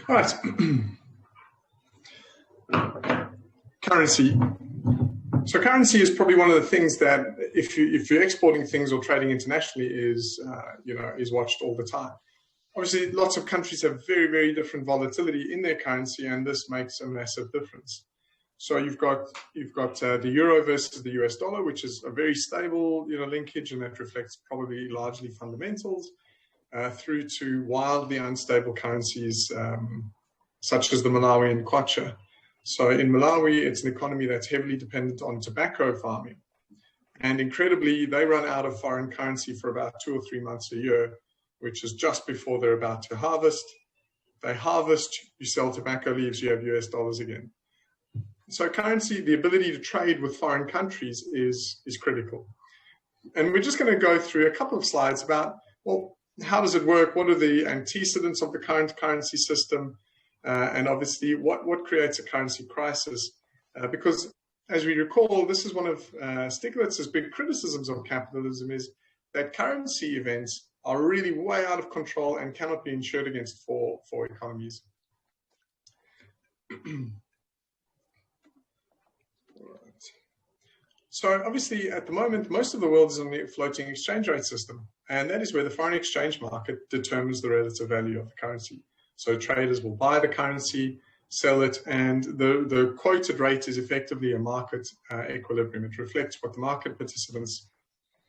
All right. Currency. So currency is probably one of the things that, if you're exporting things or trading internationally, is watched all the time. Obviously, lots of countries have very, very different volatility in their currency, and this makes a massive difference. So you've got the euro versus the US dollar, which is a very stable linkage, and that reflects probably largely fundamentals, through to wildly unstable currencies such as the Malawian kwacha. So in Malawi, it's an economy that's heavily dependent on tobacco farming. And incredibly, they run out of foreign currency for about 2 or 3 months a year, which is just before they're about to harvest. They harvest, you sell tobacco leaves, you have US dollars again. So currency, the ability to trade with foreign countries is critical. And we're just going to go through a couple of slides about, well, how does it work? What are the antecedents of the current currency system? And obviously, what creates a currency crisis? Because, as we recall, this is one of Stiglitz's big criticisms of capitalism, is that currency events are really way out of control and cannot be insured against for economies. So obviously, at the moment, most of the world is on the floating exchange rate system, and that is where the foreign exchange market determines the relative value of the currency. So traders will buy the currency, sell it, and the quoted rate is effectively a market equilibrium. It reflects what the market participants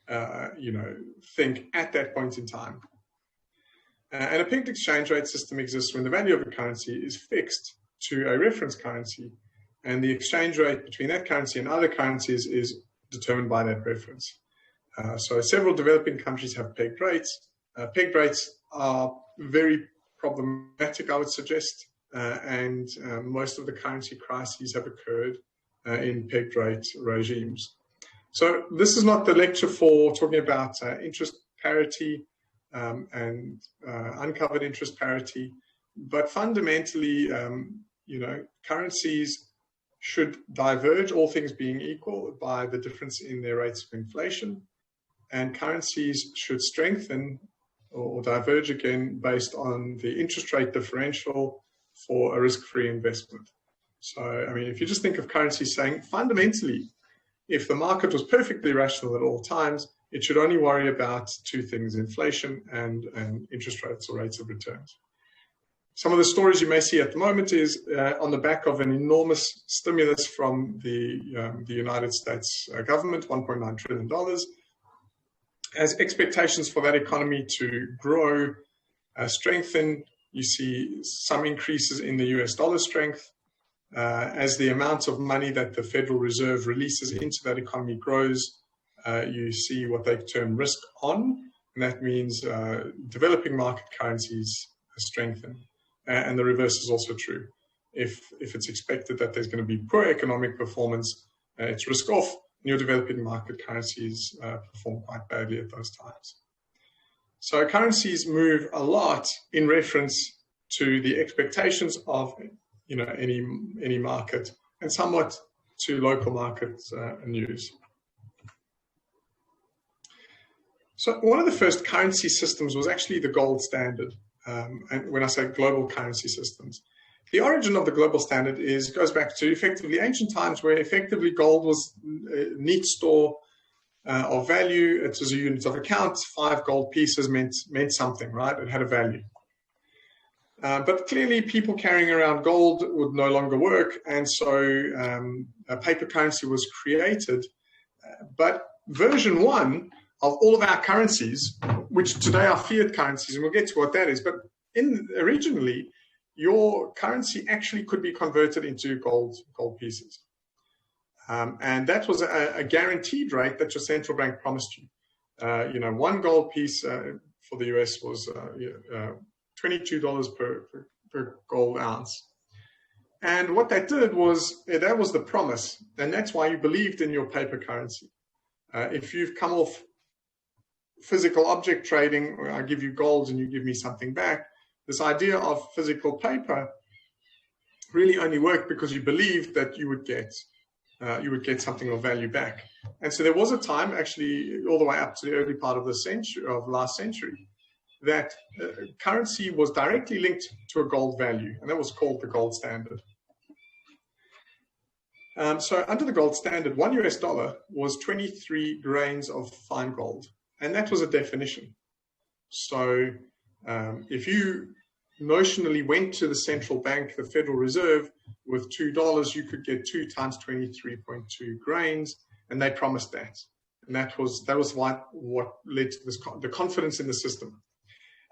think at that point in time. And a pegged exchange rate system exists when the value of a currency is fixed to a reference currency, and the exchange rate between that currency and other currencies is determined by that reference. So several developing countries have pegged rates. Pegged rates are very problematic, I would suggest, and most of the currency crises have occurred in pegged rate regimes. So this is not the lecture for talking about interest parity and uncovered interest parity, but fundamentally, currencies should diverge, all things being equal, by the difference in their rates of inflation, and currencies should strengthen or diverge again based on the interest rate differential for a risk-free investment. So, I mean, if you just think of currency saying, fundamentally, if the market was perfectly rational at all times, it should only worry about 2 things, inflation and interest rates or rates of returns. Some of the stories you may see at the moment is on the back of an enormous stimulus from the United States government, $1.9 trillion. As expectations for that economy to grow, strengthen, you see some increases in the US dollar strength. As the amount of money that the Federal Reserve releases into that economy grows, you see what they term risk on, and that means developing market currencies strengthen. And the reverse is also true. If it's expected that there's going to be poor economic performance, it's risk off. New developing market currencies perform quite badly at those times. So currencies move a lot in reference to the expectations of any market, and somewhat to local market news. So one of the first currency systems was actually the gold standard. And when I say global currency systems, the origin of the global standard goes back to effectively ancient times, where effectively gold was a neat store of value. It was a unit of account. 5 gold pieces meant something, right? It had a value. But clearly, people carrying around gold would no longer work, and so a paper currency was created. But version 1 of all of our currencies, which today are fiat currencies, and we'll get to what that is, but originally, your currency actually could be converted into gold pieces. And that was a guaranteed rate that your central bank promised you. 1 gold piece for the US was $22 per gold ounce. And what that did was, that was the promise, and that's why you believed in your paper currency. If you've come off physical object trading, I give you gold and you give me something back, this idea of physical paper really only worked because you believed that you would get something of value back. And so there was a time, actually all the way up to the early part of the century, of last century, that currency was directly linked to a gold value, and that was called the gold standard. So under the gold standard, $1 was 23 grains of fine gold, and that was a definition. So if you notionally went to the central bank, the Federal Reserve, with $2, you could get 2 times 23.2 grains, and they promised that. And that was what led to this, the confidence in the system.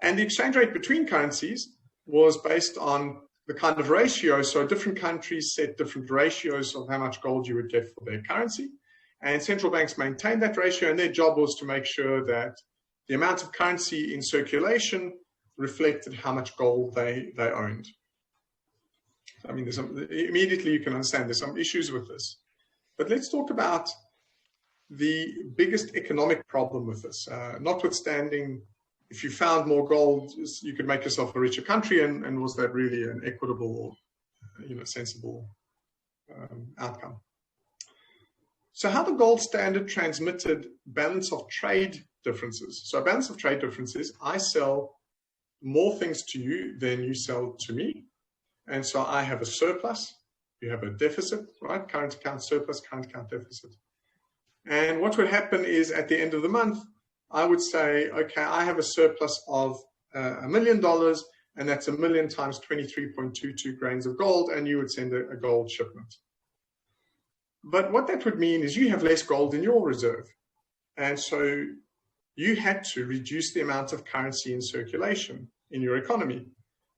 And the exchange rate between currencies was based on the kind of ratio. So different countries set different ratios of how much gold you would get for their currency. And central banks maintained that ratio, and their job was to make sure that the amount of currency in circulation reflected how much gold they owned. I mean, immediately you can understand there's some issues with this. But let's talk about the biggest economic problem with this. Notwithstanding, if you found more gold, you could make yourself a richer country, and was that really an equitable or sensible outcome? So how the gold standard transmitted balance of trade differences. So a balance of trade differences, I sell more things to you than you sell to me. And so I have a surplus, you have a deficit, right? Current account surplus, current account deficit. And what would happen is at the end of the month, I would say, okay, I have a surplus of $1 million, and that's 1 million times 23.22 grains of gold, and you would send a gold shipment. But what that would mean is you have less gold in your reserve. And so you had to reduce the amount of currency in circulation in your economy,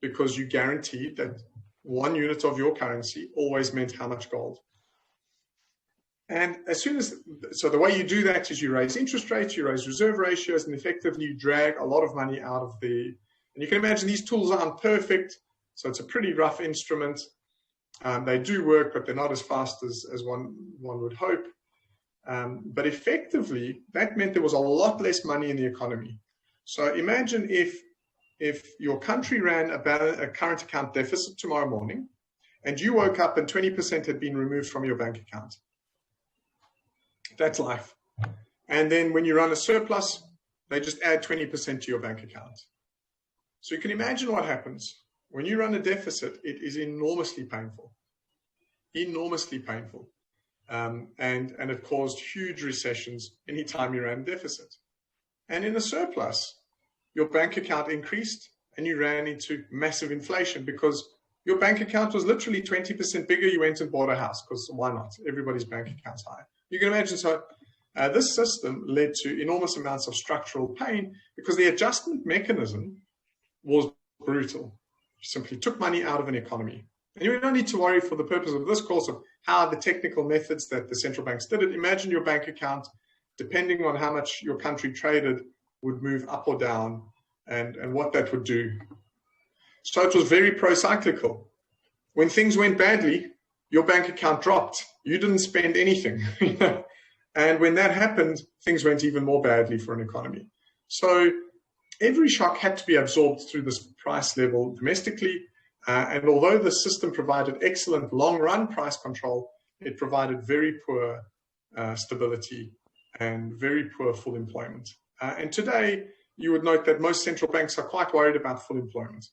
because you guaranteed that 1 unit of your currency always meant how much gold. And so the way you do that is you raise interest rates, you raise reserve ratios, and effectively you drag a lot of money out of and you can imagine these tools aren't perfect, so it's a pretty rough instrument. They do work, but they're not as fast as one would hope. But effectively, that meant there was a lot less money in the economy. So imagine if your country ran a current account deficit tomorrow morning, and you woke up and 20% had been removed from your bank account. That's life. And then when you run a surplus, they just add 20% to your bank account. So you can imagine what happens. When you run a deficit, it is enormously painful. Enormously painful. And it caused huge recessions anytime you ran a deficit. And in a surplus, your bank account increased and you ran into massive inflation because your bank account was literally 20% bigger. You went and bought a house because why not? Everybody's bank account's high. You can imagine, so this system led to enormous amounts of structural pain because the adjustment mechanism was brutal. You simply took money out of an economy. And you don't need to worry for the purpose of this course of how the technical methods that the central banks did it. Imagine your bank account, depending on how much your country traded, would move up or down and what that would do. So it was very pro-cyclical. When things went badly, your bank account dropped. You didn't spend anything. And when that happened, things went even more badly for an economy. So every shock had to be absorbed through this price level domestically. And although the system provided excellent long-run price control, it provided very poor stability and very poor full employment. And today, you would note that most central banks are quite worried about full employment.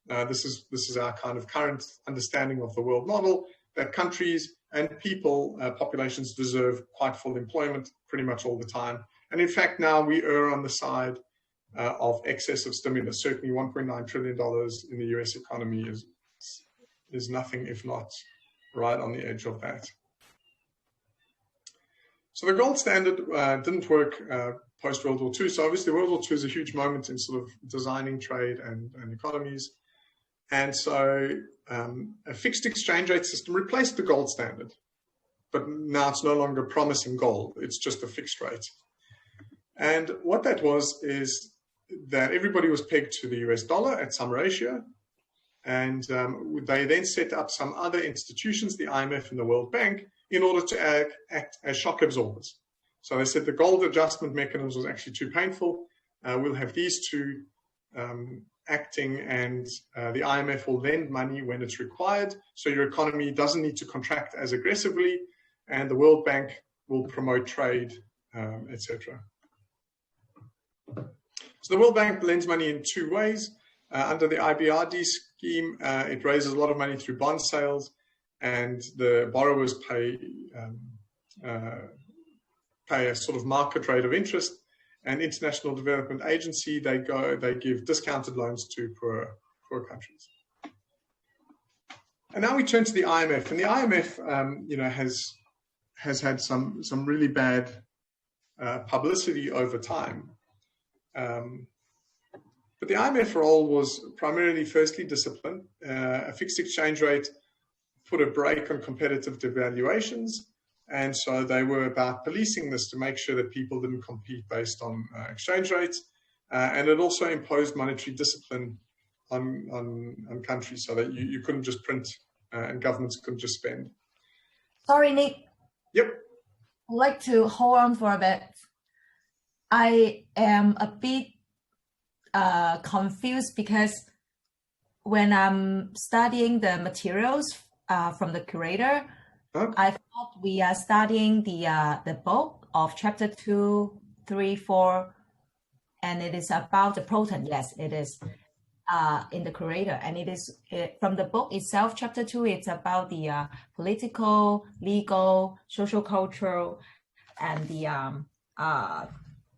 This is our kind of current understanding of the world model, that countries and people, populations deserve quite full employment pretty much all the time. And in fact, now we err on the side of excessive stimulus. Certainly $1.9 trillion in the US economy is nothing if not right on the edge of that. So the gold standard didn't work post-World War II. So obviously World War II is a huge moment in sort of designing trade and economies. And so a fixed exchange rate system replaced the gold standard. But now it's no longer promising gold. It's just a fixed rate. And what that was is that everybody was pegged to the US dollar at some ratio. And they then set up some other institutions, the IMF and the World Bank, in order to act as shock absorbers. So they said the gold adjustment mechanism was actually too painful. We'll have these two acting, and the IMF will lend money when it's required, so your economy doesn't need to contract as aggressively, and the World Bank will promote trade, etc. So the World Bank lends money in two ways. Under the IBRD scheme, it raises a lot of money through bond sales, and the borrowers pay a sort of market rate of interest. And International Development Agency, they give discounted loans to poor countries. And now we turn to the IMF, and the IMF, has had some really bad publicity over time. But the IMF role was primarily, firstly, discipline. A fixed exchange rate put a brake on competitive devaluations, and so they were about policing this to make sure that people didn't compete based on exchange rates. And it also imposed monetary discipline on countries so that you couldn't just print and governments couldn't just spend. Sorry, Nick. Yep. I'd like to hold on for a bit. I am a bit confused because when I'm studying the materials from the curator, I thought we are studying the book of chapter 2, 3, 4, and it is about the BRETTON. Yes, it is in the curator, and it is from the book itself. Chapter 2, it's about the political, legal, social, cultural, and the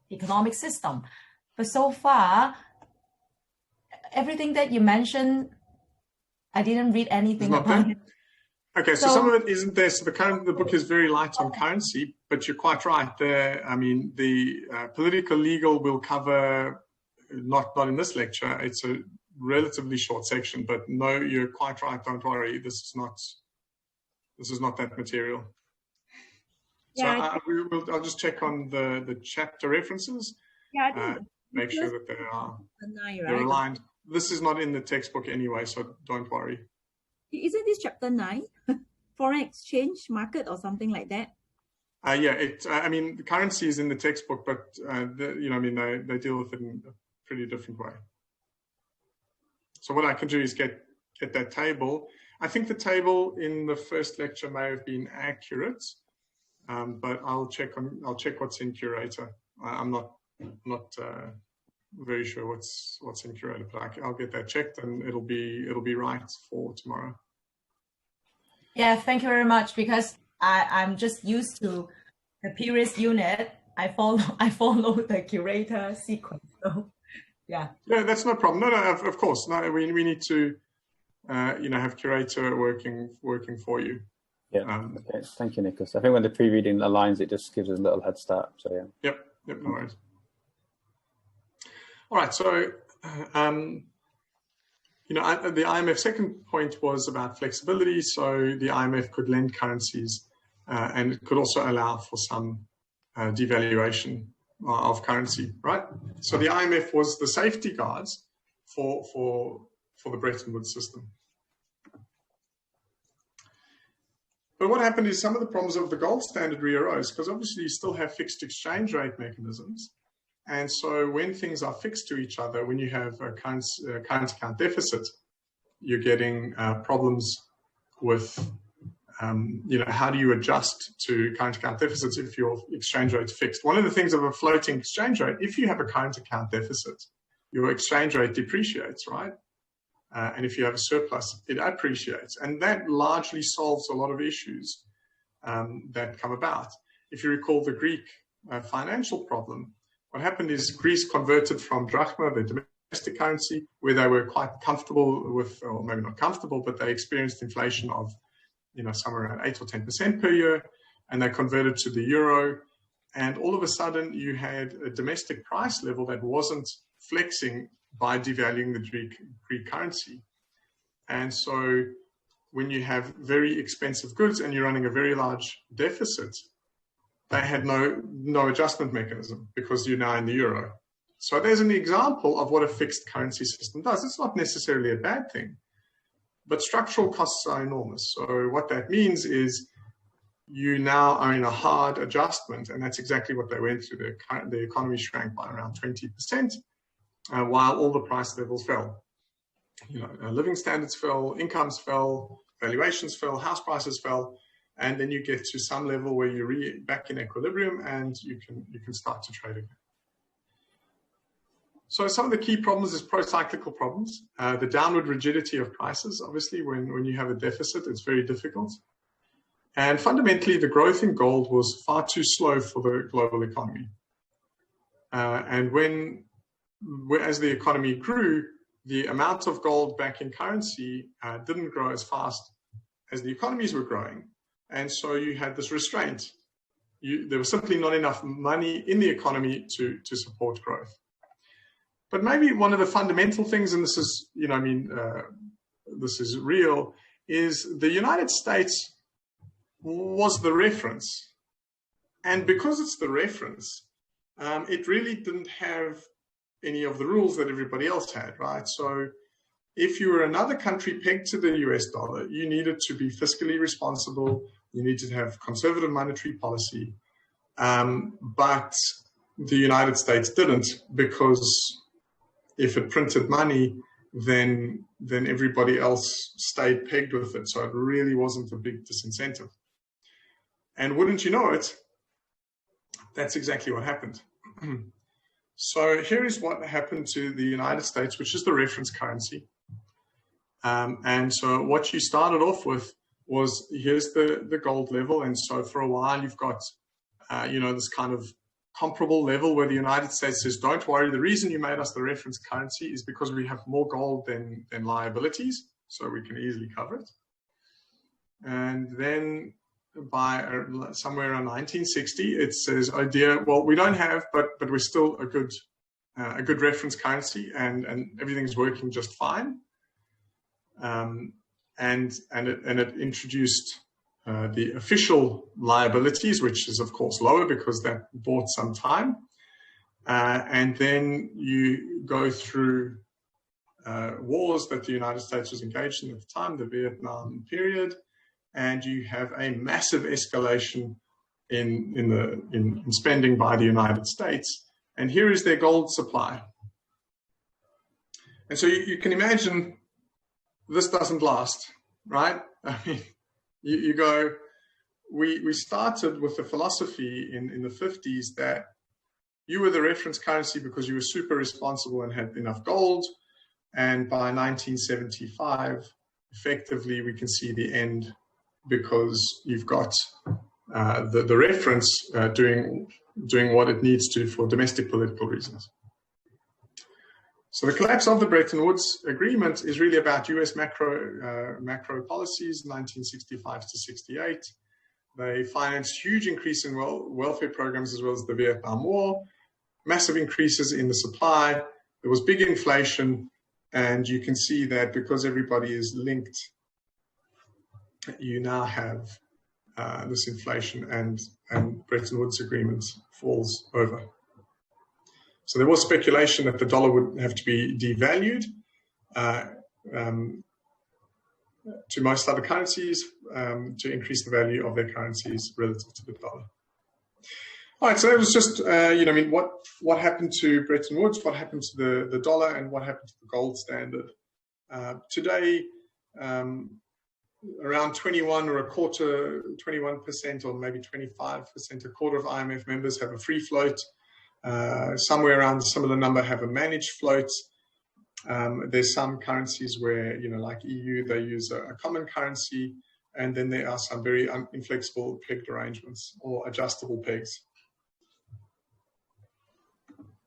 economic system. But so far, everything that you mentioned, I didn't read anything about it. Okay, so some of it isn't there. So the book is very light on currency, but you're quite right there. I mean, the political legal will cover, not in this lecture. It's a relatively short section, but no, you're quite right. Don't worry. This is not that material. Yeah, so I'll just check on the chapter references. Yeah, I think make sure that they're aligned. This is not in the textbook anyway, so don't worry. Isn't this chapter 9? Foreign exchange market or something like that? Yeah, I mean, the currency is in the textbook, but they deal with it in a pretty different way. So what I can do is get that table. I think the table in the first lecture may have been accurate, but I'll check what's in Curator. I'm not very sure what's in Curator, but I'll get that checked, and it'll be right for tomorrow. Yeah, thank you very much, because I'm just used to the previous unit. I follow the Curator sequence. So yeah. Yeah, that's no problem. No, of course. No, we need to have Curator working for you. Yeah. Okay. Thank you, Nicholas. I think when the pre-reading aligns, it just gives us a little head start. So yeah. Yep. No worries. All right. So, the IMF second point was about flexibility. So the IMF could lend currencies, and it could also allow for some devaluation of currency, right? So the IMF was the safety guards for the Bretton Woods system. But what happened is some of the problems of the gold standard re-arose, because obviously you still have fixed exchange rate mechanisms. And so when things are fixed to each other, when you have a current account deficit, you're getting problems with, how do you adjust to current account deficits if your exchange rate's fixed? One of the things of a floating exchange rate, if you have a current account deficit, your exchange rate depreciates, right? And if you have a surplus, it appreciates. And that largely solves a lot of issues that come about. If you recall the Greek financial problem, what happened is Greece converted from drachma, the domestic currency, where they were quite comfortable with, or maybe not comfortable, but they experienced inflation of, somewhere around 8 or 10% per year, and they converted to the euro. And all of a sudden, you had a domestic price level that wasn't flexing by devaluing the Greek currency. And so when you have very expensive goods and you're running a very large deficit, they had no adjustment mechanism because you're now in the euro. So there's an example of what a fixed currency system does. It's not necessarily a bad thing, but structural costs are enormous. So what that means is you now are in a hard adjustment, and that's exactly what they went through. The economy shrank by around 20%, while all the price levels fell. Living standards fell, incomes fell, valuations fell, house prices fell. And then you get to some level where you're back in equilibrium and you can start to trade again. So some of the key problems is pro-cyclical problems. The downward rigidity of prices, obviously, when you have a deficit, it's very difficult. And fundamentally, the growth in gold was far too slow for the global economy. And as the economy grew, the amount of gold backing currency didn't grow as fast as the economies were growing. And so you had this restraint. There was simply not enough money in the economy to support growth. But maybe one of the fundamental things, and this is, this is real, is the United States was the reference. And because it's the reference, it really didn't have any of the rules that everybody else had, right? So if you were another country pegged to the US dollar, you needed to be fiscally responsible, you needed to have conservative monetary policy, but the United States didn't, because if it printed money, then everybody else stayed pegged with it. So it really wasn't a big disincentive. And wouldn't you know it, that's exactly what happened. So here is what happened to the United States, which is the reference currency. And so what you started off with was, here's the gold level. And so for a while, you've got, this kind of comparable level where the United States says, don't worry, the reason you made us the reference currency is because we have more gold than liabilities, so we can easily cover it. And then by somewhere around 1960, it says, oh dear, well, we don't have, but we're still a good reference currency, and everything's working just fine. And it introduced the official liabilities, which is of course lower because that bought some time. And then you go through wars that the United States was engaged in at the time, the Vietnam period, and you have a massive escalation in spending by the United States. And here is their gold supply. And so you can imagine this doesn't last, right? I mean, you go, we started with the philosophy in the 50s that you were the reference currency because you were super responsible and had enough gold. And by 1975, effectively, we can see the end, because you've got the reference doing what it needs to for domestic political reasons. So the collapse of the Bretton Woods Agreement is really about US macro policies, 1965 to 68. They financed huge increase in welfare programs as well as the Vietnam War, massive increases in the supply. There was big inflation, and you can see that because everybody is linked, you now have this inflation, and Bretton Woods Agreement falls over. So there was speculation that the dollar would have to be devalued to most other currencies to increase the value of their currencies relative to the dollar. All right, so that was just, what happened to Bretton Woods, what happened to the dollar, and what happened to the gold standard. Today, around 21% or maybe 25%, a quarter of IMF members have a free float. Somewhere around a similar number have a managed float. There's some currencies where, like EU, they use a common currency, and then there are some very inflexible pegged arrangements or adjustable pegs.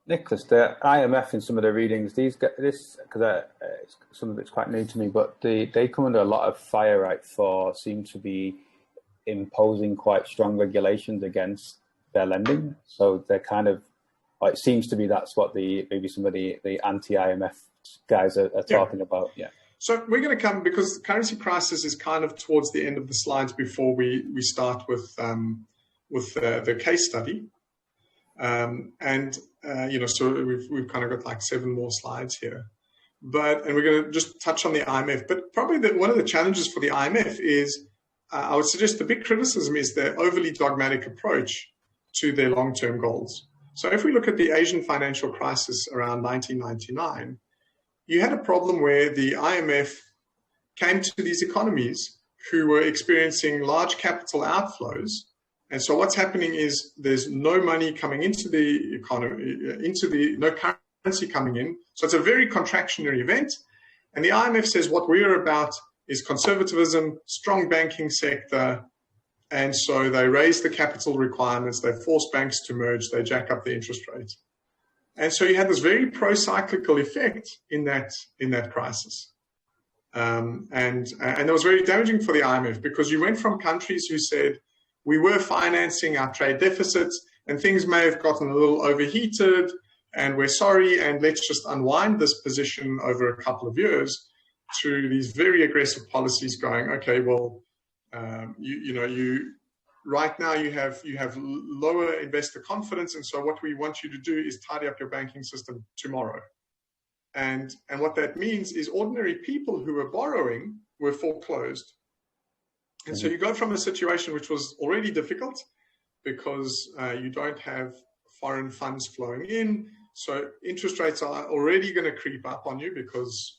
Nicholas, the IMF in some of the readings, because some of it's quite new to me, but they come under a lot of fire, right, for seem to be imposing quite strong regulations against their lending. So they're kind of, it seems to be that's what maybe some of the anti-IMF guys are talking about. Yeah. So we're going to come, because the currency crisis is kind of towards the end of the slides before we start with the case study. So we've kind of got like 7 more slides here, and we're going to just touch on the IMF. But probably one of the challenges for the IMF is, I would suggest the big criticism is their overly dogmatic approach to their long-term goals. So if we look at the Asian financial crisis around 1999, you had a problem where the IMF came to these economies who were experiencing large capital outflows. And so what's happening is there's no money coming into the economy, no currency currency coming in. So it's a very contractionary event. And the IMF says what we're about is conservatism, strong banking sector. And so they raise the capital requirements, they force banks to merge, they jack up the interest rates. And so you had this very pro-cyclical effect in that crisis. And it was very damaging for the IMF because you went from countries who said, we were financing our trade deficits and things may have gotten a little overheated and we're sorry and let's just unwind this position over a couple of years, to these very aggressive policies going, okay, well, right now you have lower investor confidence, and so what we want you to do is tidy up your banking system tomorrow. And what that means is ordinary people who were borrowing were foreclosed. And so you go from a situation which was already difficult because you don't have foreign funds flowing in. So interest rates are already going to creep up on you because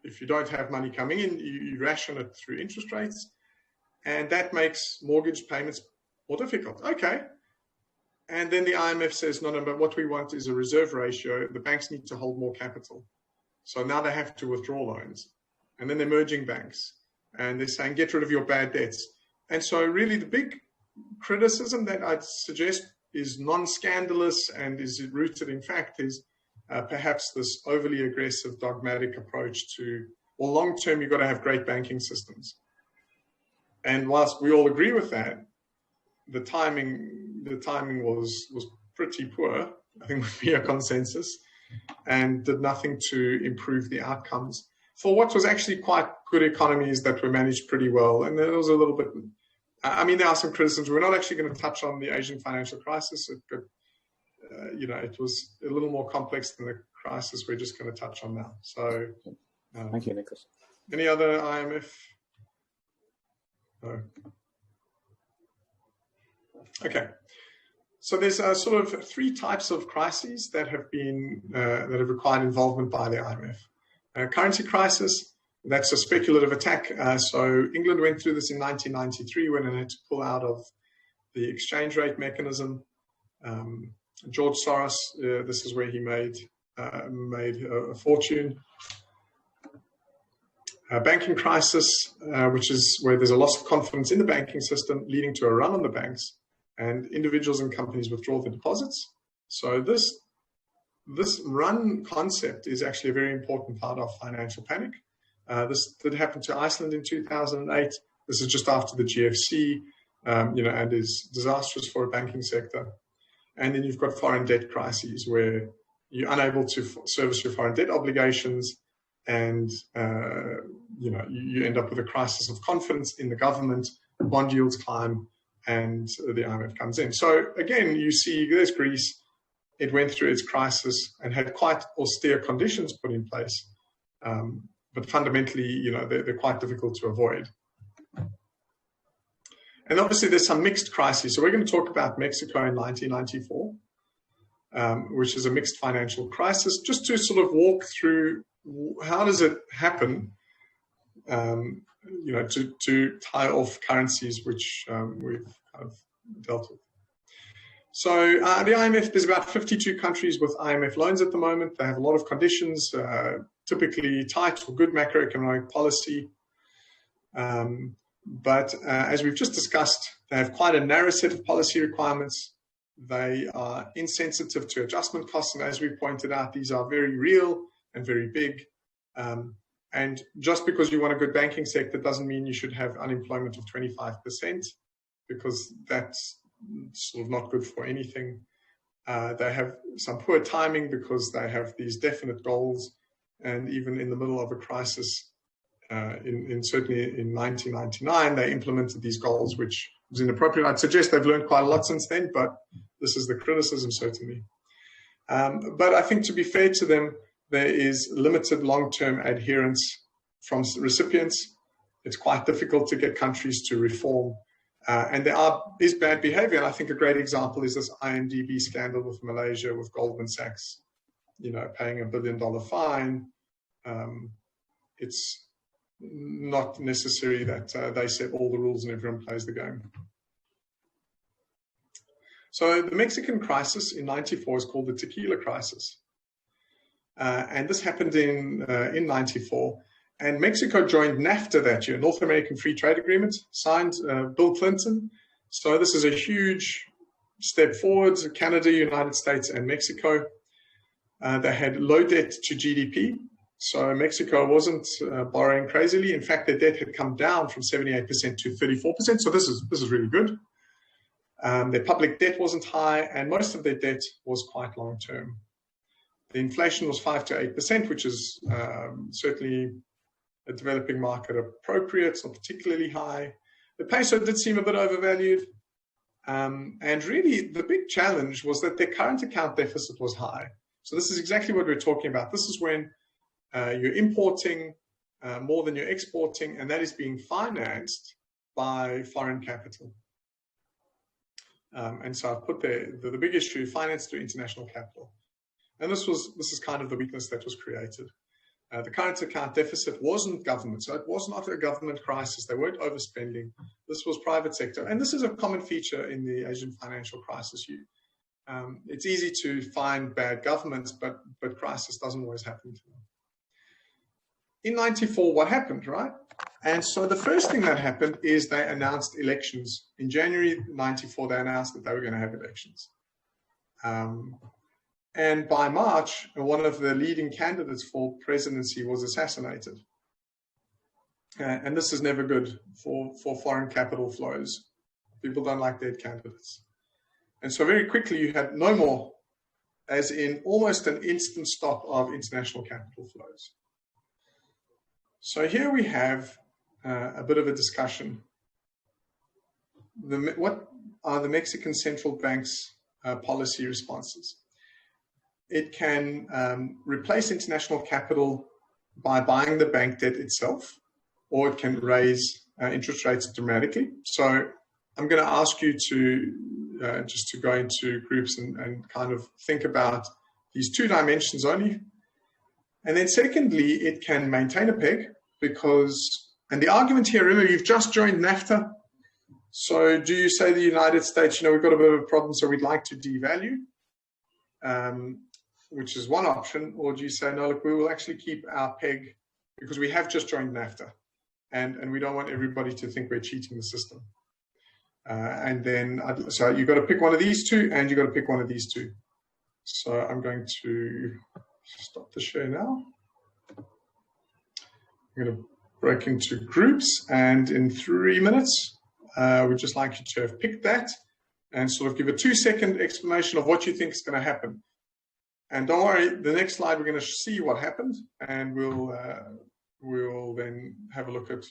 if you don't have money coming in, you ration it through interest rates. And that makes mortgage payments more difficult. Okay. And then the IMF says, no, but what we want is a reserve ratio. The banks need to hold more capital. So now they have to withdraw loans. And then they're merging banks. And they're saying, get rid of your bad debts. And so really the big criticism that I'd suggest is non-scandalous and is rooted in fact is perhaps this overly aggressive dogmatic approach to, well, long-term, you've got to have great banking systems. And whilst we all agree with that, the timing was pretty poor, I think would be a consensus, and did nothing to improve the outcomes for what was actually quite good economies that were managed pretty well. And there was a little bit, I mean, there are some criticisms. We're not actually going to touch on the Asian financial crisis. It was a little more complex than the crisis we're just going to touch on now. So, thank you, Nicholas. Any other IMF? No. Okay. So there's sort of three types of crises that have been that have required involvement by the IMF. Currency crisis, that's a speculative attack. So England went through this in 1993 when it had to pull out of the exchange rate mechanism. George Soros, this is where he made a fortune. Banking crisis, which is where there's a loss of confidence in the banking system, leading to a run on the banks, and individuals and companies withdraw their deposits. So this run concept is actually a very important part of financial panic. This did happen to Iceland in 2008. This is just after the GFC, and is disastrous for a banking sector. And then you've got foreign debt crises where you're unable to service your foreign debt obligations, and you end up with a crisis of confidence in the government, bond yields climb, and the IMF comes in. So again, you see there's Greece. It went through its crisis and had quite austere conditions put in place. But fundamentally, they're quite difficult to avoid. And obviously there's some mixed crises. So we're going to talk about Mexico in 1994, which is a mixed financial crisis, just to sort of walk through how does it happen, to tie off currencies which we've kind of dealt with. So the IMF, there's about 52 countries with IMF loans at the moment. They have a lot of conditions, typically tight or good macroeconomic policy. But as we've just discussed, they have quite a narrow set of policy requirements. They are insensitive to adjustment costs. And as we pointed out, these are very real and very big. And just because you want a good banking sector doesn't mean you should have unemployment of 25%, because that's sort of not good for anything. They have some poor timing because they have these definite goals. And even in the middle of a crisis, certainly in 1999, they implemented these goals, which was inappropriate. I'd suggest they've learned quite a lot since then, but this is the criticism, certainly. But I think, to be fair to them, there is limited long-term adherence from recipients. It's quite difficult to get countries to reform. And there is bad behavior. And I think a great example is this IMDb scandal with Malaysia, with Goldman Sachs, paying $1 billion fine. It's not necessary that they set all the rules and everyone plays the game. So the Mexican crisis in '94 is called the Tequila crisis. And this happened in 94. And Mexico joined NAFTA that year, North American Free Trade Agreement, signed Bill Clinton. So this is a huge step forward. Canada, United States, and Mexico. They had low debt to GDP. So Mexico wasn't borrowing crazily. In fact, their debt had come down from 78% to 34%. So this is really good. Their public debt wasn't high, and most of their debt was quite long term. The inflation was 5 to 8%, which is certainly a developing market appropriate. It's not particularly high. The peso did seem a bit overvalued. And really, the big challenge was that their current account deficit was high. So this is exactly what we're talking about. This is when you're importing more than you're exporting, and that is being financed by foreign capital. And so I've put there the big issue, financed through international capital. And this is kind of the weakness that was created. The current account deficit wasn't government, so it was not a government crisis. They weren't overspending. This was private sector. And this is a common feature in the Asian financial crisis. It's easy to find bad governments, but crisis doesn't always happen to them. In 94, what happened, right? And so the first thing that happened is they announced elections. In January 94, they announced that they were going to have elections. And by March, one of the leading candidates for presidency was assassinated. And this is never good for foreign capital flows. People don't like dead candidates. And so very quickly you had no more, as in almost an instant stop of international capital flows. So here we have a bit of a discussion. What are the Mexican central bank's policy responses? It can replace international capital by buying the bank debt itself, or it can raise interest rates dramatically. So I'm going to ask you to just to go into groups and kind of think about these two dimensions only. And then secondly, it can maintain a peg because, and the argument here, remember, you've just joined NAFTA. So do you say the United States, we've got a bit of a problem, so we'd like to devalue, which is one option, or do you say, no, look, we will actually keep our peg because we have just joined NAFTA and we don't want everybody to think we're cheating the system. And then, so you've got to pick one of these two and you've got to pick one of these two. So I'm going to stop the share now. I'm going to break into groups, and in 3 minutes, we'd just like you to have picked that and sort of give a 2-second explanation of what you think is going to happen. And don't worry, the next slide, we're going to see what happened, and we'll then have a look at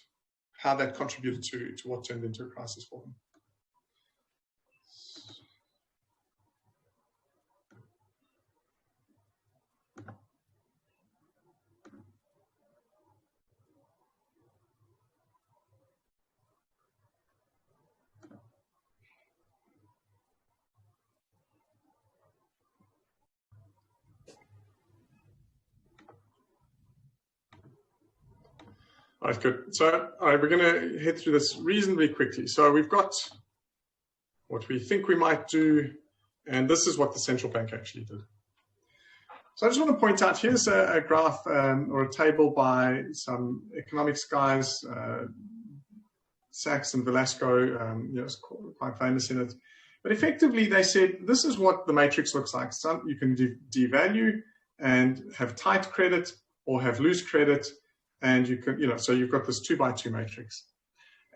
how that contributed to what turned into a crisis for them. All right, good. So we're going to head through this reasonably quickly. So we've got what we think we might do, and this is what the central bank actually did. So I just want to point out, here's a graph or a table by some economics guys, Sachs and Velasco, it's quite famous in it. But effectively, they said, this is what the matrix looks like. So you can devalue and have tight credit or have loose credit. And you can, so you've got this 2x2 matrix.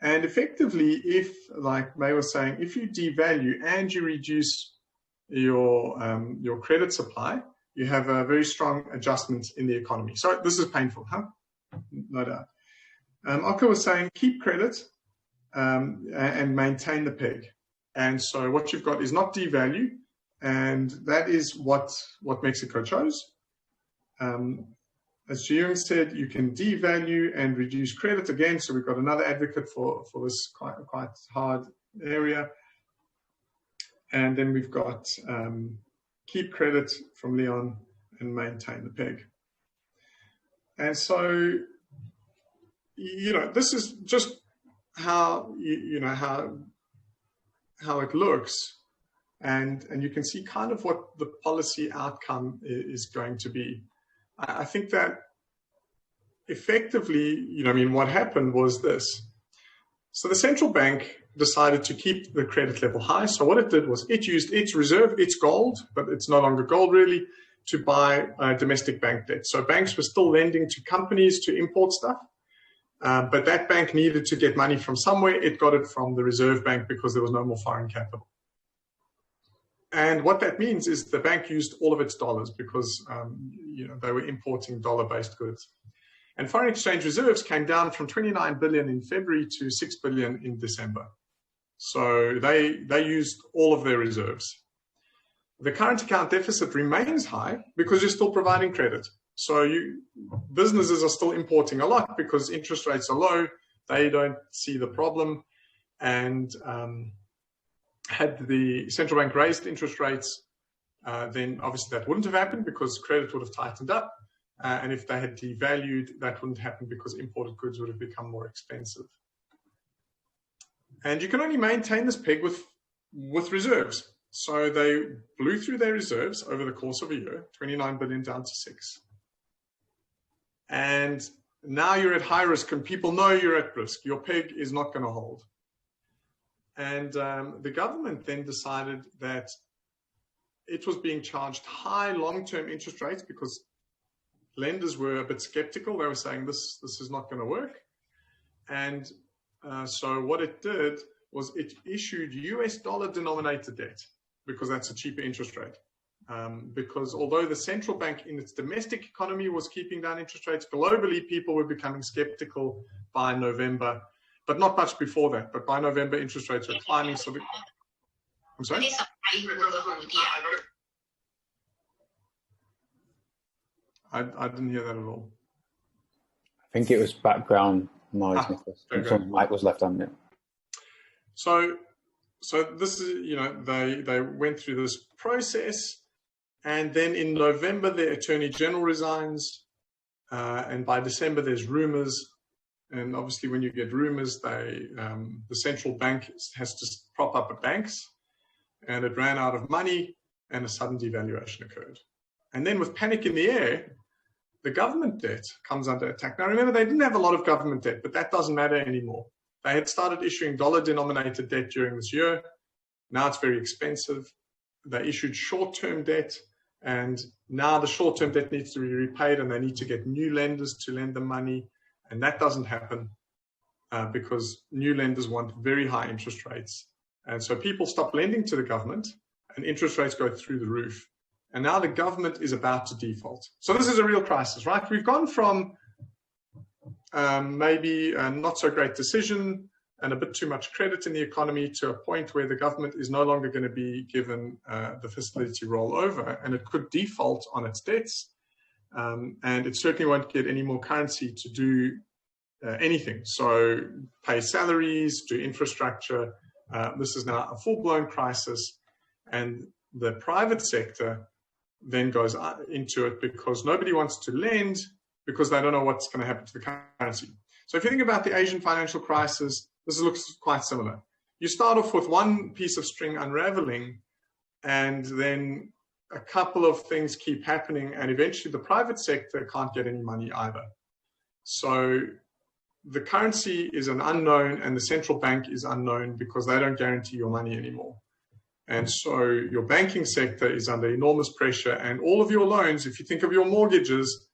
And effectively, if, like May was saying, if you devalue and you reduce your credit supply, you have a very strong adjustment in the economy. So this is painful, huh? No doubt. Oka was saying, keep credit and maintain the peg. And so what you've got is not devalue, and that is what Mexico chose. As Jiyung said, you can devalue and reduce credit again. So we've got another advocate for this quite hard area. And then we've got keep credit from Leon and maintain the peg. And so, this is just how, how it looks. And you can see kind of what the policy outcome is going to be. I think that effectively, what happened was this. So the central bank decided to keep the credit level high. So what it did was it used its reserve, its gold, but it's no longer gold really, to buy domestic bank debt. So banks were still lending to companies to import stuff, but that bank needed to get money from somewhere. It got it from the Reserve Bank because there was no more foreign capital. And what that means is the bank used all of its dollars because they were importing dollar-based goods. And foreign exchange reserves came down from 29 billion in February to 6 billion in December. So they used all of their reserves. The current account deficit remains high because you're still providing credit. So businesses are still importing a lot because interest rates are low. They don't see the problem. And had the central bank raised interest rates, then obviously that wouldn't have happened because credit would have tightened up. And if they had devalued, that wouldn't happen because imported goods would have become more expensive. And you can only maintain this peg with reserves. So they blew through their reserves over the course of a year, 29 billion down to 6. And now you're at high risk and people know you're at risk. Your peg is not going to hold. And the government then decided that it was being charged high long-term interest rates because lenders were a bit skeptical. They were saying this is not going to work. And so what it did was it issued US dollar denominated debt because that's a cheaper interest rate. Because although the central bank in its domestic economy was keeping down interest rates, globally people were becoming skeptical by November, but not much before that. But by November, interest rates were climbing. So I'm sorry? I didn't hear that at all. I think it was background noise, Nicholas. Some mic was left on it. So this is, they went through this process, and then in November, the Attorney General resigns, and by December, there's rumors. And obviously, when you get rumors, the central bank has to prop up the banks, and it ran out of money, and a sudden devaluation occurred. And then with panic in the air, the government debt comes under attack. Now, remember, they didn't have a lot of government debt, but that doesn't matter anymore. They had started issuing dollar-denominated debt during this year. Now it's very expensive. They issued short-term debt, and now the short-term debt needs to be repaid, and they need to get new lenders to lend them money. And that doesn't happen because new lenders want very high interest rates. And so people stop lending to the government, and interest rates go through the roof. And now the government is about to default. So this is a real crisis, right? We've gone from maybe a not so great decision and a bit too much credit in the economy to a point where the government is no longer going to be given the facility rollover, and it could default on its debts. And it certainly won't get any more currency to do anything. So pay salaries, do infrastructure. This is now a full-blown crisis. And the private sector then goes into it because nobody wants to lend because they don't know what's going to happen to the currency. So if you think about the Asian financial crisis, this looks quite similar. You start off with one piece of string unraveling, and then a couple of things keep happening, and eventually the private sector can't get any money either. So the currency is an unknown, and the central bank is unknown because they don't guarantee your money anymore. And so your banking sector is under enormous pressure, and all of your loans, if you think of your mortgages,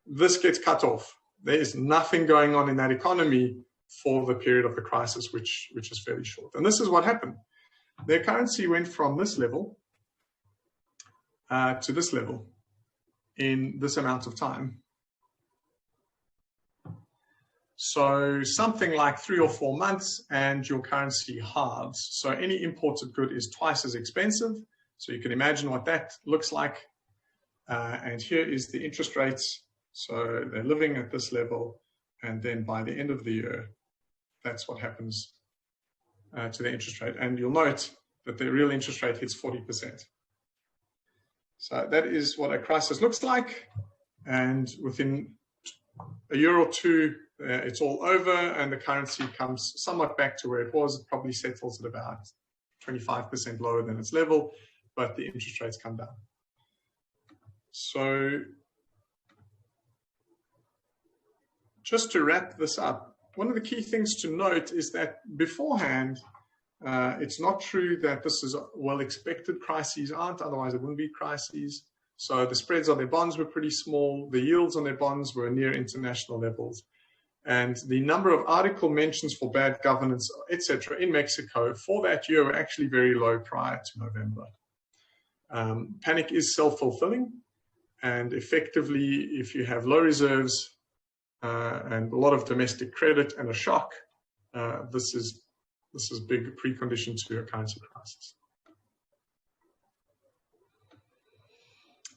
this gets cut off. There is nothing going on in that economy for the period of the crisis, which is fairly short. And this is what happened. Their currency went from this level to this level in this amount of time. So something like 3 or 4 months and your currency halves. So any imported good is twice as expensive. So you can imagine what that looks like. And here is the interest rates. So they're living at this level. And then by the end of the year, that's what happens to the interest rate. And you'll note that the real interest rate hits 40%. So that is what a crisis looks like. And within a year or two, it's all over and the currency comes somewhat back to where it was. It probably settles at about 25% lower than its level, but the interest rates come down. So just to wrap this up, one of the key things to note is that beforehand, it's not true that this is well expected. Crises aren't, otherwise it wouldn't be crises. So the spreads on their bonds were pretty small. The yields on their bonds were near international levels. And the number of article mentions for bad governance, etc., in Mexico for that year were actually very low prior to November. Panic is self-fulfilling, and effectively, if you have low reserves and a lot of domestic credit and a shock, this is big precondition to a currency crisis.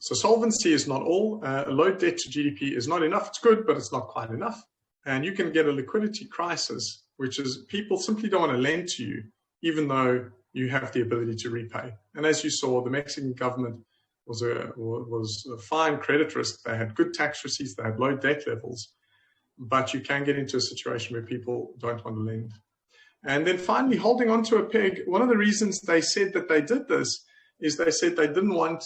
So solvency is not all. Low debt to GDP is not enough. It's good, but it's not quite enough. And you can get a liquidity crisis, which is people simply don't want to lend to you, even though you have the ability to repay. And as you saw, the Mexican government was a fine credit risk. They had good tax receipts. They had low debt levels. But you can get into a situation where people don't want to lend. And then finally, holding on to a peg, one of the reasons they said that they did this is they said they didn't want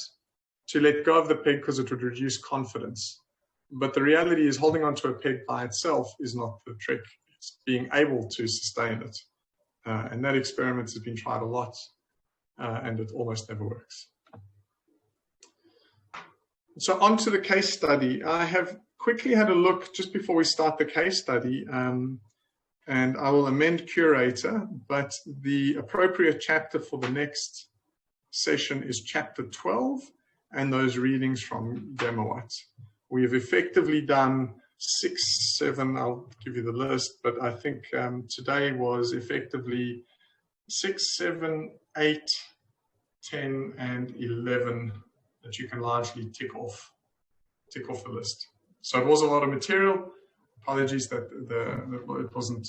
to let go of the peg because it would reduce confidence. But the reality is holding on to a peg by itself is not the trick. It's being able to sustain it. And that experiment has been tried a lot, and it almost never works. So on to the case study. I have quickly had a look just before we start the case study, and I will amend curator, but the appropriate chapter for the next session is chapter 12, and those readings from Demowat. We have effectively done 6, 7, I'll give you the list, but I think today was effectively 6, 7, 8, 10, and 11 that you can largely tick off the list. So it was a lot of material. Apologies that it wasn't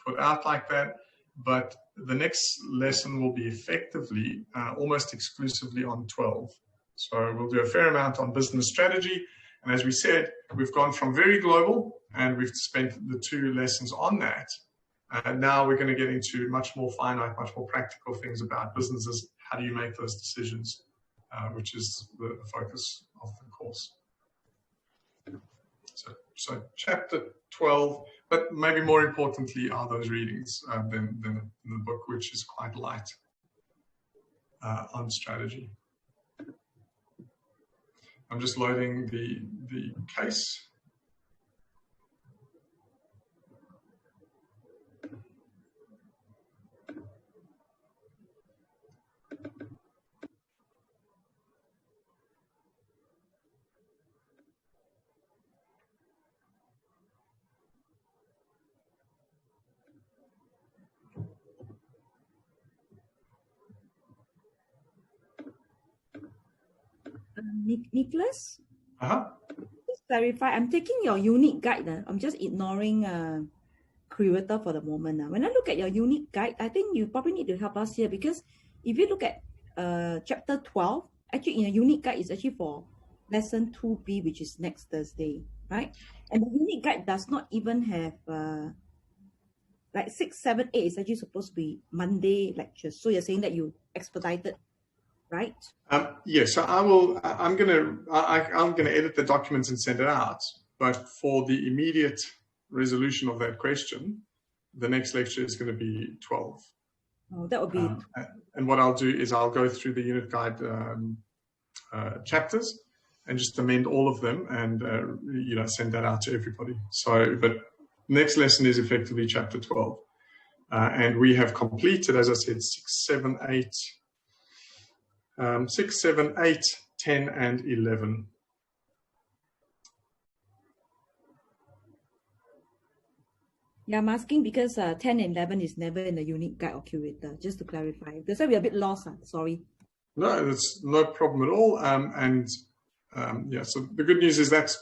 put out like that, but the next lesson will be effectively almost exclusively on 12. So we'll do a fair amount on business strategy. And as we said, we've gone from very global, and we've spent the 2 lessons on that. Now we're going to get into much more finite, much more practical things about businesses. How do you make those decisions, which is the focus of the course. So chapter 12, but maybe more importantly are those readings than the book, which is quite light on strategy. I'm just loading the case. Nicholas? Please clarify. I'm taking your unique guide. I'm just ignoring Curator for the moment. When I look at your unique guide, I think you probably need to help us here, because if you look at chapter 12, actually in your unique guide is actually for lesson 2B, which is next Thursday, right? And the unique guide does not even have like 6, 7, 8 is actually supposed to be Monday lectures. So you're saying that you expedited, right? Yes, so I'm gonna edit the documents and send it out. But for the immediate resolution of that question, the next lecture is going to be 12. Oh, that would be. And what I'll do is I'll go through the unit guide chapters and just amend all of them and send that out to everybody. So, but next lesson is effectively chapter 12, and we have completed, as I said, 6, 7, 8, 10, and 11. Yeah, I'm asking because 10 and 11 is never in the unique guide or curator, just to clarify. That's why we're a bit lost, sorry. No, that's no problem at all. Yeah, so the good news is that's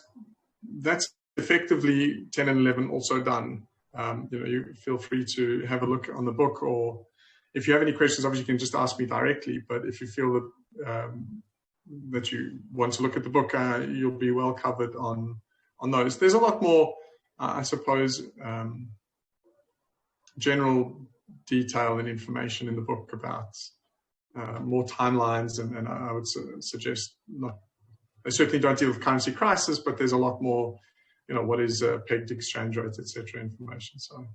effectively 10 and 11 also done. You feel free to have a look on the book, or if you have any questions, obviously you can just ask me directly. But if you feel that you want to look at the book, you'll be well covered on those. There's a lot more, I suppose, general detail and information in the book about more timelines, and I would suggest not. They certainly don't deal with currency crisis, but there's a lot more what is pegged exchange rate, etc. information. So,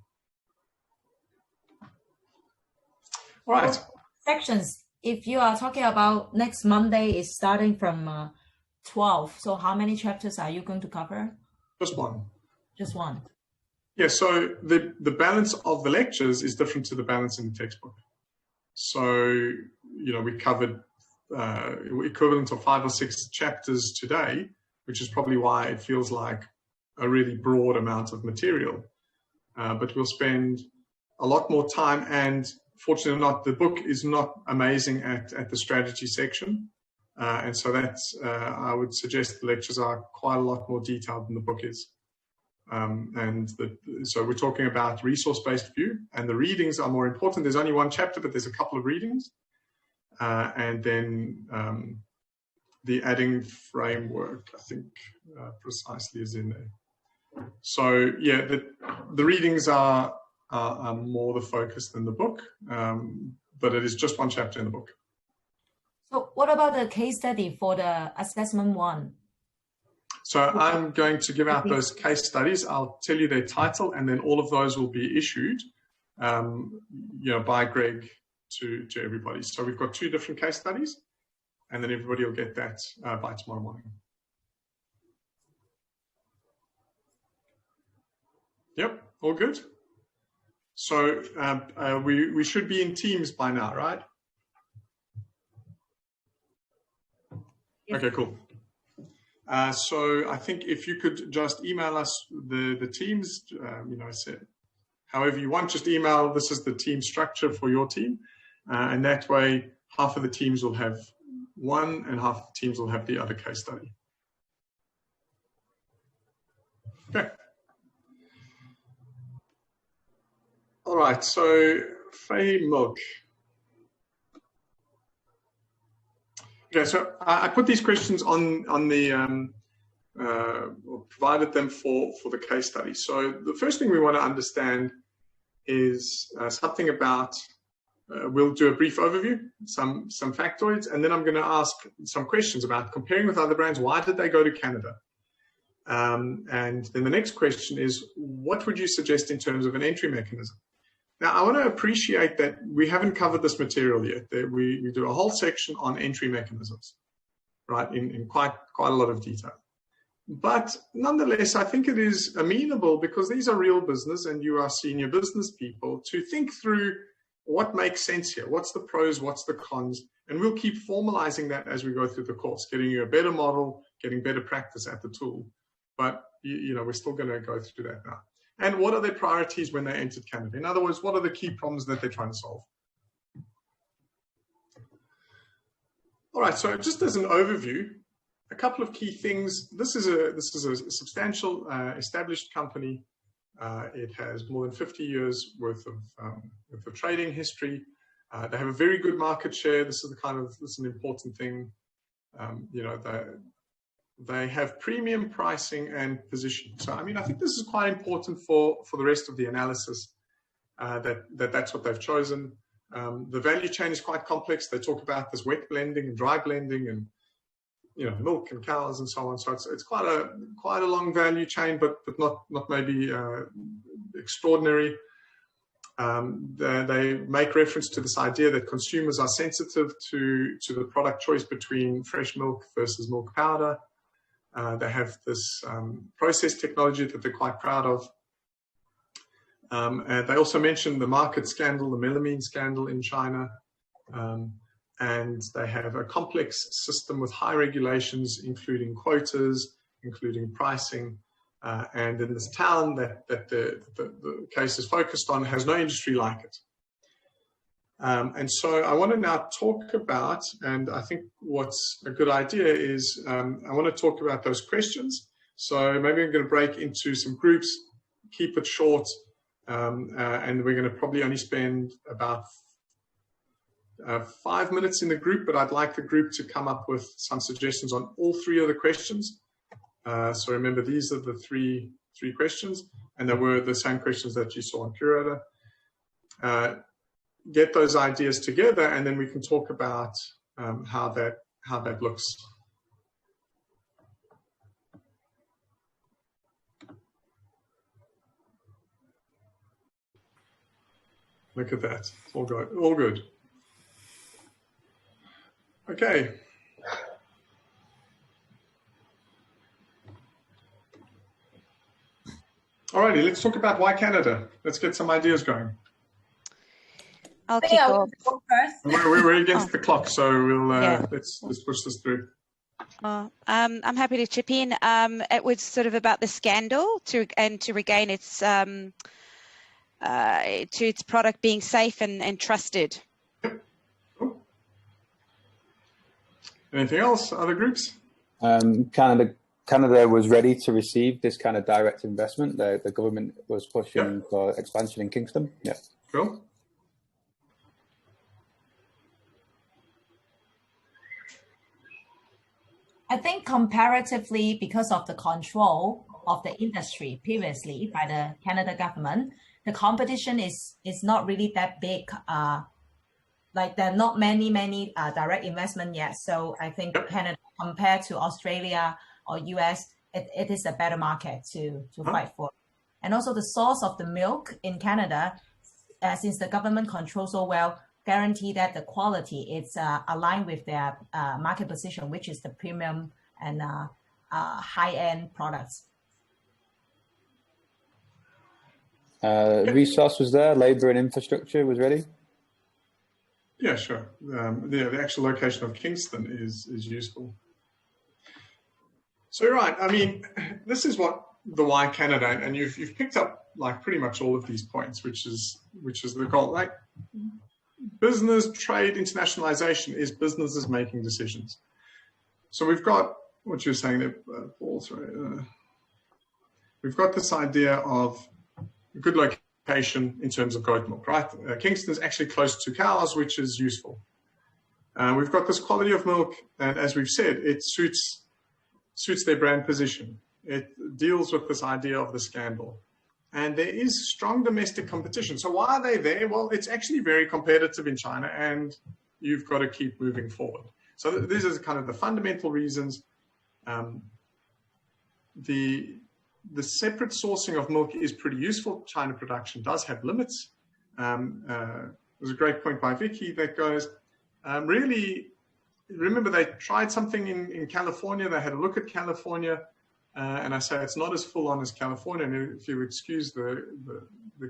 all right. Sections. If you are talking about next Monday is starting from 12, so how many chapters are you going to cover? Just one. Just one. Yeah, so the balance of the lectures is different to the balance in the textbook. So, we covered equivalent of 5 or 6 chapters today, which is probably why it feels like a really broad amount of material. But we'll spend a lot more time, and fortunately or not, the book is not amazing at the strategy section. And so that's, I would suggest the lectures are quite a lot more detailed than the book is. So we're talking about resource-based view, and the readings are more important. There's only one chapter, but there's a couple of readings. And then the adding framework, I think precisely is in there. So yeah, the readings are more the focus than the book, but it is just one chapter in the book. So what about the case study for the assessment 1? So I'm going to give out those case studies. I'll tell you their title, and then all of those will be issued, by Greg to everybody. So we've got 2 different case studies, and then everybody will get that by tomorrow morning. Yep, all good. So we should be in Teams by now, right? Yes. Okay, cool. So I think if you could just email us the teams, however you want, just email, this is the team structure for your team. And that way, half of the teams will have one and half of the teams will have the other case study. Okay. All right, so Faye Milk. Okay, so I put these questions on the, provided them for the case study. So the first thing we want to understand is something about, we'll do a brief overview, some factoids, and then I'm going to ask some questions about comparing with other brands. Why did they go to Canada? And then the next question is, what would you suggest in terms of an entry mechanism? Now, I want to appreciate that we haven't covered this material yet. We do a whole section on entry mechanisms, right, in quite a lot of detail. But nonetheless, I think it is amenable, because these are real business and you are senior business people, to think through what makes sense here. What's the pros, what's the cons? And we'll keep formalizing that as we go through the course, getting you a better model, getting better practice at the tool. But, we're still going to go through that now. And what are their priorities when they entered Canada? In other words, what are the key problems that they're trying to solve? All right, so just as an overview, a couple of key things. This is a substantial established company. It has more than 50 years worth of trading history. They have a very good market share. This is an important thing. They have premium pricing and position. So, I think this is quite important for the rest of the analysis, that's what they've chosen. The value chain is quite complex. They talk about this wet blending and dry blending and, milk and cows and so on. So it's quite a long value chain, but not maybe extraordinary. They make reference to this idea that consumers are sensitive to the product choice between fresh milk versus milk powder. They have this process technology that they're quite proud of. And they also mentioned the market scandal, the melamine scandal in China. And they have a complex system with high regulations, including quotas, including pricing. And in this town that the case is focused on has no industry like it. And so I want to now talk about, and I think what's a good idea is I want to talk about those questions. So maybe I'm going to break into some groups, keep it short, and we're going to probably only spend about 5 minutes in the group, but I'd like the group to come up with some suggestions on all 3 of the questions. So remember, these are the three questions, and they were the same questions that you saw on Curator. Get those ideas together, and then we can talk about how that looks. Look at that. All good. All good. Okay. Alrighty, let's talk about why Canada. Let's get some ideas going. I'll kick off. We're against the clock, so we'll let's push this through. I'm happy to chip in. It was sort of about the scandal to regain its to its product being safe and trusted. Yep. Cool. Anything else? Other groups? Canada was ready to receive this kind of direct investment. The government was pushing for expansion in Kingston. Yeah. Cool. I think comparatively, because of the control of the industry previously by the Canada government, the competition is not really that big. Like there are not many direct investment yet. So I think Canada, compared to Australia or US, it is a better market to fight for. And also the source of the milk in Canada, since the government controls so well, guarantee that the quality is aligned with their market position, which is the premium and high-end products. Resource was there, labor and infrastructure was ready. Yeah, sure. The actual location of Kingston is useful. So you're right. I mean, this is what the why Canada, and you've picked up like pretty much all of these points, which is the goal. Like business, trade, internationalization is businesses making decisions. So we've got what you're saying there, Paul. Sorry, we've got this idea of a good location in terms of goat milk, right? Kingston is actually close to cows, which is useful. We've got this quality of milk, and as we've said, it suits their brand position. It deals with this idea of the scandal. And there is strong domestic competition. So why are they there? Well, it's actually very competitive in China, and you've got to keep moving forward. So these are kind of the fundamental reasons. The separate sourcing of milk is pretty useful. China production does have limits. There's a great point by Vicky that goes, really, remember they tried something in California. They had a look at California. And I say it's not as full on as California, and if you excuse the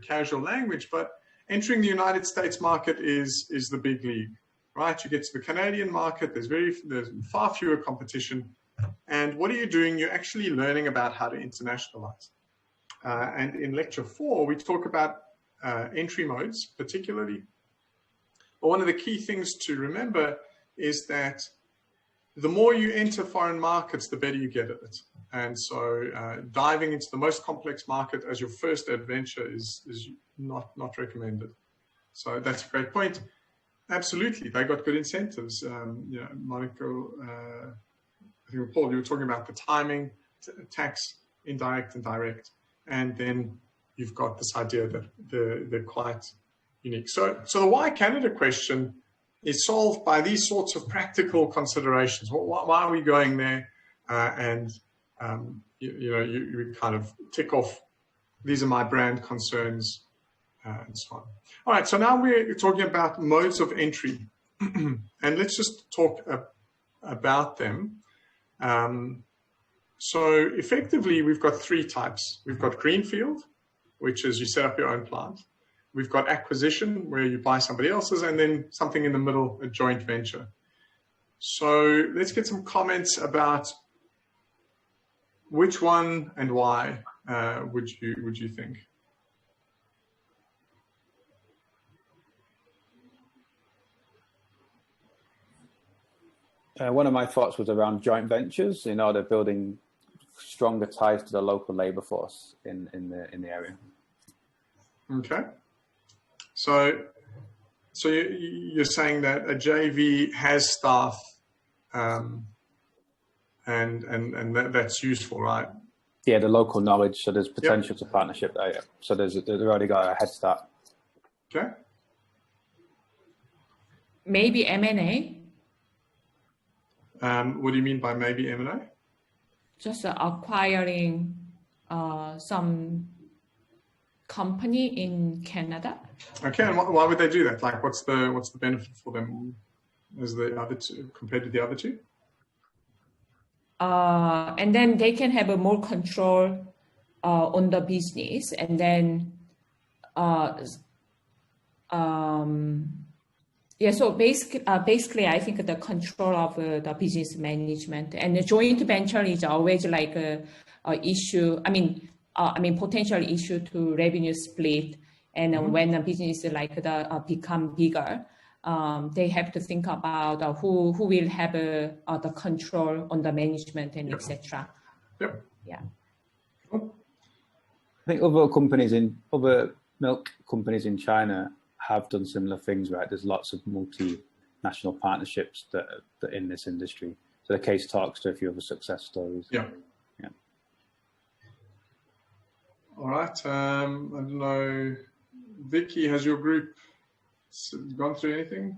casual language, but entering the United States market is the big league, right? You get to the Canadian market, there's far fewer competition. And what are you doing? You're actually learning about how to internationalize. And in lecture 4, we talk about entry modes, particularly. But one of the key things to remember is that the more you enter foreign markets, the better you get at it. And so diving into the most complex market as your first adventure is not recommended. So that's a great point. Absolutely, they got good incentives. Monica, I think Paul, you were talking about the timing, tax, indirect and direct. And then you've got this idea that they're quite unique. So the why Canada question is solved by these sorts of practical considerations. Why are we going there? You kind of tick off, these are my brand concerns, and so on. All right, so now we're talking about modes of entry. And let's just talk about them. So effectively, we've got 3 types. We've got greenfield, which is you set up your own plant. We've got acquisition, where you buy somebody else's, and then something in the middle, a joint venture. So let's get some comments about which one and why would you think? One of my thoughts was around joint ventures, building stronger ties to the local labor force in the area. Okay. So you're saying that a JV has staff, and that's useful, right? Yeah, the local knowledge. So there's potential to partnership there. Yeah. So they've already got a head start. Okay. Maybe M&A. What do you mean by maybe M&A? Just acquiring some company in Canada. Okay, and why would they do that? Like, what's the benefit for them as the other two compared to the other two? And then they can have a more control on the business, and then yeah. So basically, I think the control of the business management and the joint venture is always like a issue. I mean, potential issue to revenue split, and when a business like become bigger, they have to think about who will have the control on the management and etc. Yep. Yeah. Cool. I think other milk companies in China have done similar things, right? There's lots of multinational partnerships that in this industry. So the case talks to a few other success stories. Yeah. Yeah. All right. I don't know, Vicky, has your group gone through anything?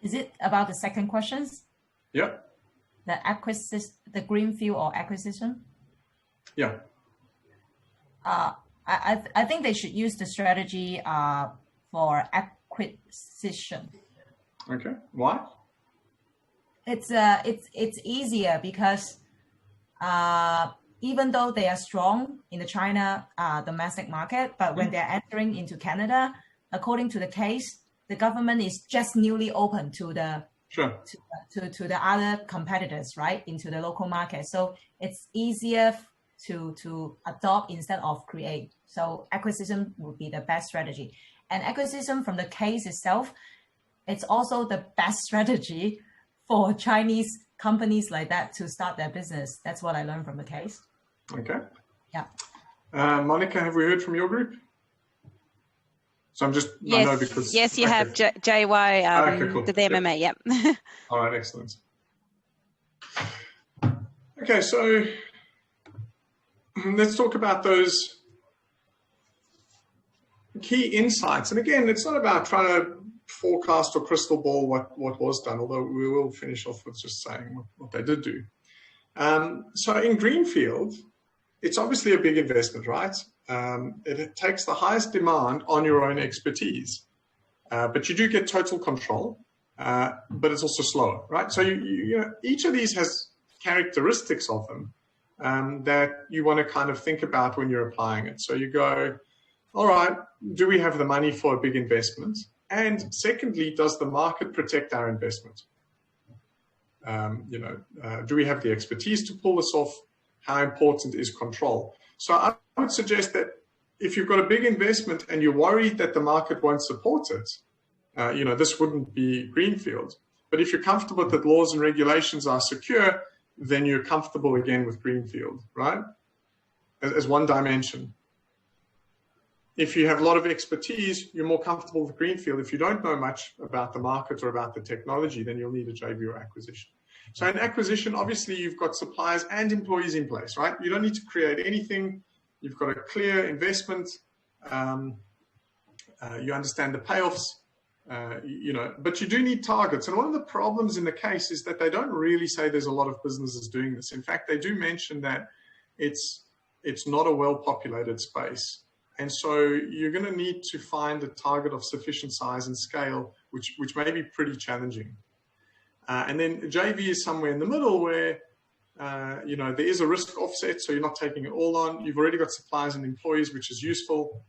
Is it about the second questions? Yeah. The greenfield or acquisition? Yeah. I think they should use the strategy for acquisition. Okay. Why? It's easier because even though they are strong in the China domestic market, but when they're entering into Canada, according to the case, the government is just newly open to the to the other competitors, right, into the local market. So it's easier to adopt instead of create. So acquisition would be the best strategy. And acquisition from the case itself, it's also the best strategy for Chinese companies like that to start their business. That's what I learned from the case. Okay. Yeah. Monica, have we heard from your group? So I'm just, yes, I know because... Yes, you have JY, okay, cool. the MMA, yep. All right, excellent. Okay, so let's talk about those key insights. And again, it's not about trying to forecast or crystal ball what was done, although we will finish off with just saying what they did do. So in Greenfield, it's obviously a big investment, right? It takes the highest demand on your own expertise, but you do get total control, but it's also slower, right? So you know, each of these has characteristics of them that you want to kind of think about when you're applying it. So you go, all right, do we have the money for a big investment? And secondly, does the market protect our investment? Do we have the expertise to pull this off? How important is control? So I would suggest that if you've got a big investment and you're worried that the market won't support it, this wouldn't be Greenfield. But if you're comfortable that laws and regulations are secure, then you're comfortable again with Greenfield, right? As one dimension. If you have a lot of expertise, you're more comfortable with Greenfield. If you don't know much about the market or about the technology, then you'll need a JV or acquisition. So in acquisition, obviously, you've got suppliers and employees in place, right? You don't need to create anything. You've got a clear investment. You understand the payoffs, but you do need targets. And one of the problems in the case is that they don't really say there's a lot of businesses doing this. In fact, they do mention that it's not a well-populated space. And so you're going to need to find a target of sufficient size and scale, which may be pretty challenging. And then JV is somewhere in the middle where, there is a risk offset, so you're not taking it all on. You've already got suppliers and employees, which is useful.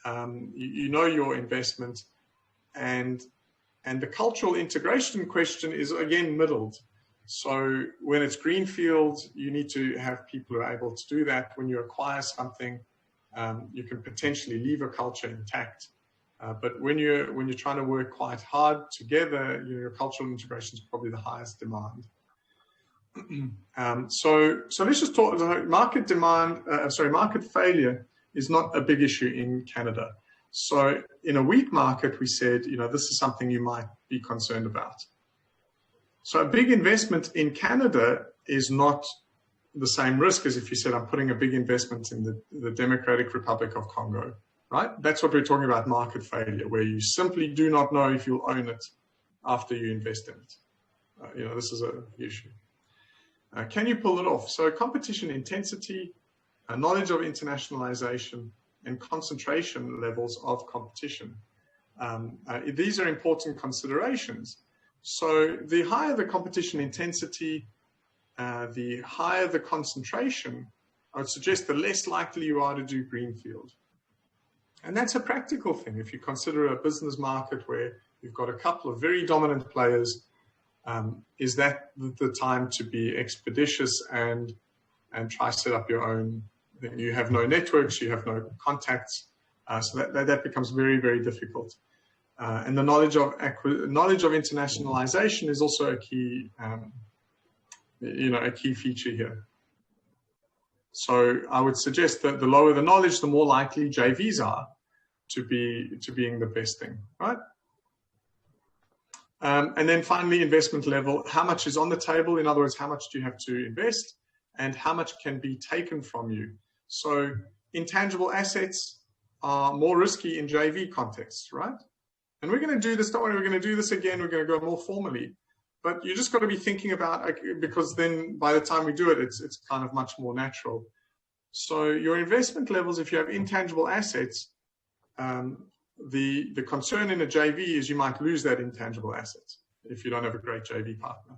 You know your investment. And the cultural integration question is, again, middled. So when it's Greenfield, you need to have people who are able to do that. When you acquire something, you can potentially leave a culture intact. But when you're trying to work quite hard together, your cultural integration is probably the highest demand. So let's just talk. Market failure is not a big issue in Canada. So in a weak market, we said, this is something you might be concerned about. So a big investment in Canada is not the same risk as if you said, I'm putting a big investment in the Democratic Republic of Congo, right? That's what we're talking about, market failure, where you simply do not know if you'll own it after you invest in it. This is an issue. Can you pull it off? So competition intensity, knowledge of internationalization, and concentration levels of competition. These are important considerations. So the higher the competition intensity, the higher the concentration, I would suggest the less likely you are to do greenfield. And that's a practical thing. If you consider a business market where you've got a couple of very dominant players, is that the time to be expeditious and try set up your own? You have no networks, you have no contacts, so that becomes very, very difficult. And the knowledge of internationalization is also a key, a key feature here. So I would suggest that the lower the knowledge, the more likely JVs are to being the best thing, right? And then finally, investment level. How much is on the table? In other words, how much do you have to invest, and how much can be taken from you? So intangible assets are more risky in JV contexts, right? And we're going to do this. Don't worry, we're going to do this again. We're going to go more formally. But you just got to be thinking about, because then by the time we do it, it's kind of much more natural. So your investment levels, if you have intangible assets, the concern in a JV is you might lose that intangible assets if you don't have a great JV partner.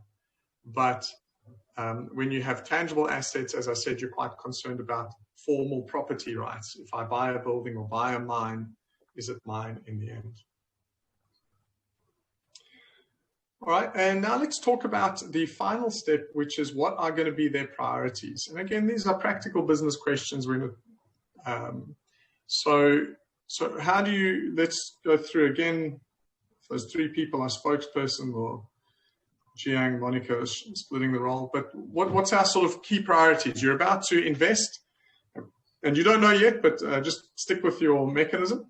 But when you have tangible assets, as I said, you're quite concerned about formal property rights. If I buy a building or buy a mine, is it mine in the end? All right, and now let's talk about the final step, which is what are going to be their priorities. And again, these are practical business questions. So how do you, let's go through again, those three people are spokesperson, or Jiang, Monica is splitting the role, but what's our sort of key priorities? You're about to invest, and you don't know yet, but just stick with your mechanism.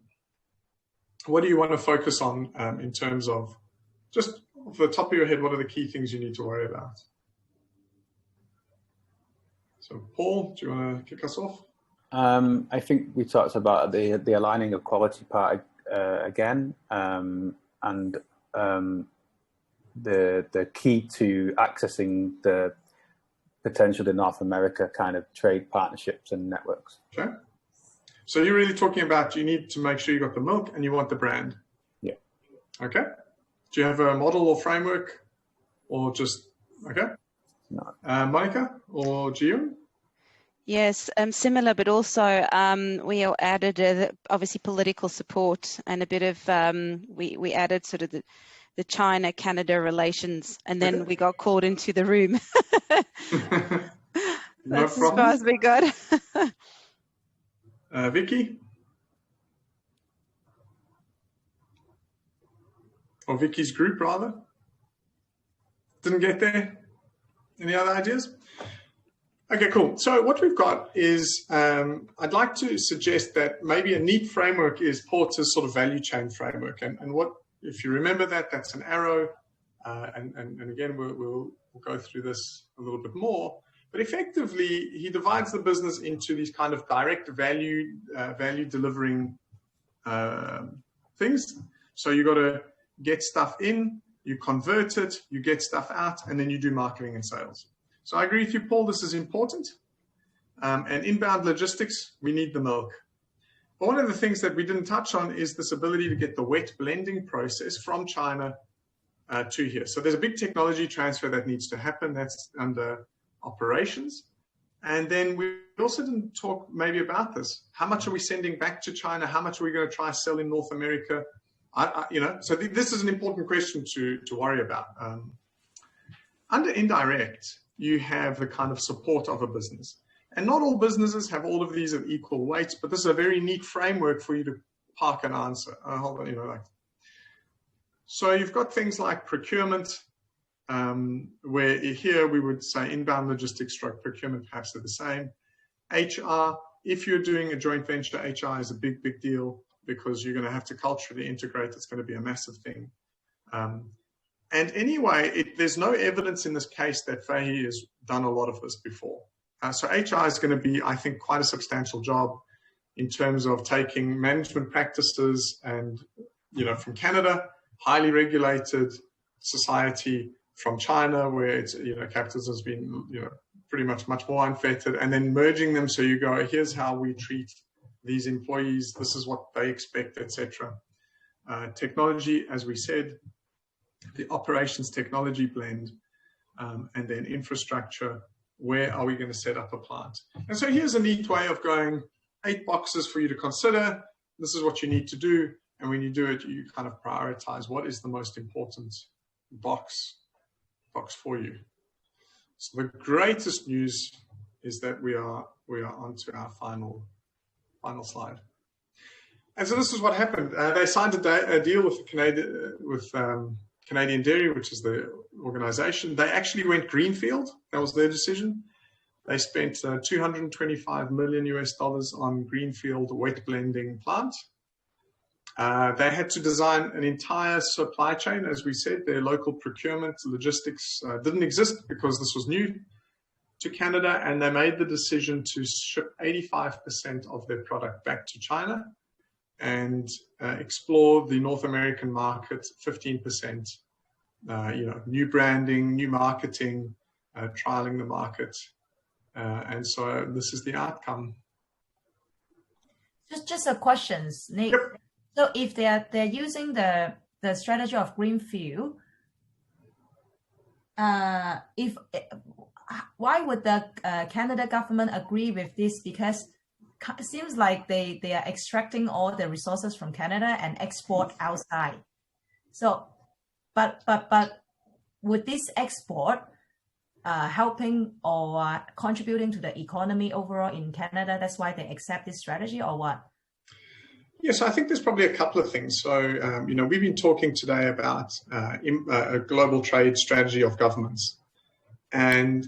What do you want to focus on in terms of, just off the top of your head, what are the key things you need to worry about? So Paul, do you want to kick us off? I think we talked about the aligning of quality part again, and the key to accessing the potential in North America kind of trade partnerships and networks. Okay. So you're really talking about, you need to make sure you got the milk and you want the brand. Yeah. Okay. Do you have a model or framework, or just, okay? No. Monica or Gio? Yes, similar, but also we added obviously political support and a bit of, we added sort of the China-Canada relations, and then we got called into the room. That's as far as we got. Vicky? Or Vicky's group, rather? Didn't get there? Any other ideas? Okay, cool. So what we've got is, I'd like to suggest that maybe a neat framework is Porter's sort of value chain framework. And what, if you remember that, that's an arrow. And again, we'll go through this a little bit more. But effectively, he divides the business into these kind of direct value delivering things. So you got to get stuff in, you convert it, you get stuff out, and then you do marketing and sales. So I agree with you, Paul, this is important. And inbound logistics, we need the milk. But one of the things that we didn't touch on is this ability to get the wet blending process from China to here. So there's a big technology transfer that needs to happen. That's under operations. And then we also didn't talk maybe about this. How much are we sending back to China? How much are we going to try to sell in North America? So this is an important question to worry about. Under indirect, you have the kind of support of a business. And not all businesses have all of these at equal weights, but this is a very neat framework for you to park an answer. Hold on, So you've got things like procurement, where here we would say inbound logistics stroke procurement, perhaps they're the same. HR, if you're doing a joint venture, HR is a big, big deal because you're going to have to culturally integrate. It's going to be a massive thing. And anyway, there's no evidence in this case that Fahey has done a lot of this before. So HR is going to be, I think, quite a substantial job in terms of taking management practices and, from Canada, highly regulated society, from China, where it's, capitalism has been, pretty much more unfettered, and then merging them. So you go, here's how we treat these employees. This is what they expect, etc. Technology, as we said, the operations technology blend, and then infrastructure. Where are we going to set up a plant? And so here's a neat way of going, 8 boxes for you to consider. This is what you need to do. And when you do it, you kind of prioritize what is the most important box for you. So the greatest news is that we are on to our final slide. And so this is what happened. They signed a deal with Canadian Dairy, which is the organization. They actually went greenfield. That was their decision. They spent $225 million on greenfield wet blending plant. They had to design an entire supply chain. As we said, their local procurement logistics didn't exist because this was new to Canada, and they made the decision to ship 85% of their product back to China and explore the North American market, 15%, new branding, new marketing, trialing the market. And so this is the outcome. Just a question, Nick. Yep. So if they're using the strategy of greenfield, why would the Canada government agree with this? Because it seems like they are extracting all the resources from Canada and export outside. So, but would this export helping or contributing to the economy overall in Canada? That's why they accept this strategy, or what? Yes, I think there's probably a couple of things. So, we've been talking today about a global trade strategy of governments. And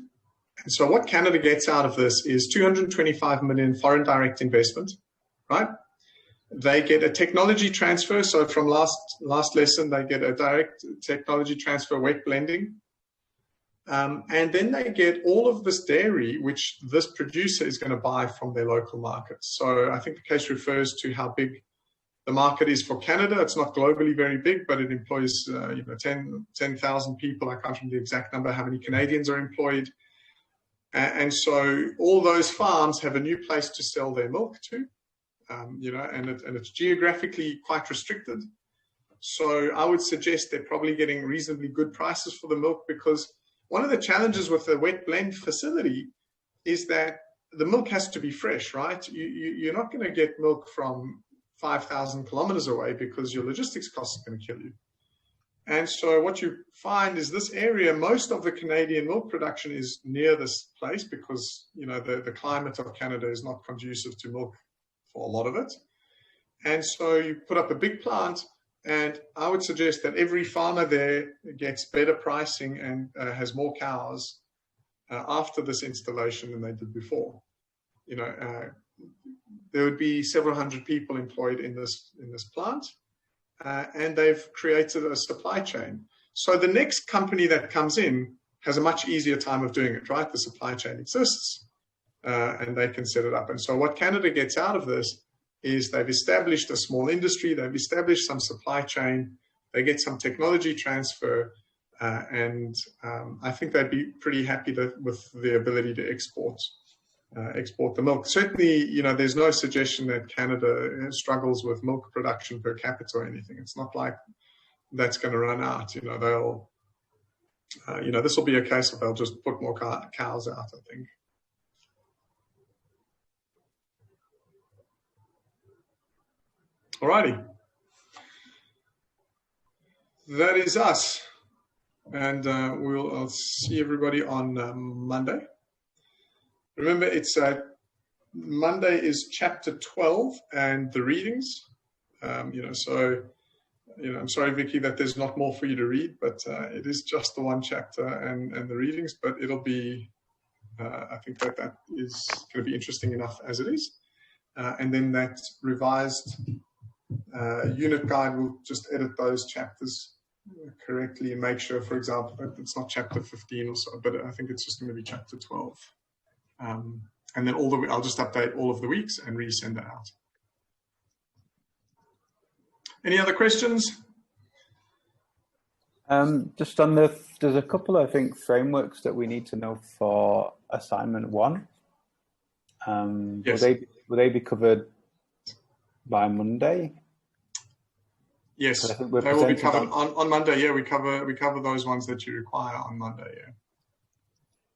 so what Canada gets out of this is $225 million foreign direct investment, right? They get a technology transfer. So from last lesson, they get a direct technology transfer, wet blending. And then they get all of this dairy, which this producer is going to buy from their local markets. So I think the case refers to how big the market is for Canada. It's not globally very big, but it employs 10,000 people. I can't remember the exact number, how many Canadians are employed. And so all those farms have a new place to sell their milk to, and it's geographically quite restricted. So I would suggest they're probably getting reasonably good prices for the milk, because one of the challenges with the wet blend facility is that the milk has to be fresh, right? You're not going to get milk from 5,000 kilometers away, because your logistics costs are going to kill you. And so what you find is this area, most of the Canadian milk production is near this place, because the climate of Canada is not conducive to milk for a lot of it. And so you put up a big plant, and I would suggest that every farmer there gets better pricing and has more cows after this installation than they did before. There would be several hundred people employed in this plant, and they've created a supply chain. So the next company that comes in has a much easier time of doing it, right? The supply chain exists, and they can set it up. And so what Canada gets out of this is they've established a small industry, they've established some supply chain, they get some technology transfer, and I think they'd be pretty happy with the ability to export the milk. Certainly, there's no suggestion that Canada struggles with milk production per capita or anything. It's not like that's going to run out. They'll, this will be a case of they'll just put more cows out, I think. Alrighty. That is us. And I'll see everybody on Monday. Remember, it's Monday is chapter 12 and the readings. I'm sorry, Vicky, that there's not more for you to read, but it is just the one chapter and the readings. But it'll be, I think that is going to be interesting enough as it is. And then that revised unit guide will just edit those chapters correctly and make sure, for example, that it's not chapter 15 or so, but I think it's just going to be chapter 12. And then I'll just update all of the weeks and resend that out. Any other questions? Just on there's a couple, I think, frameworks that we need to know for assignment 1. Yes. Will they be covered by Monday? Yes, they will be covered on Monday. Yeah, we cover those ones that you require on Monday. Yeah.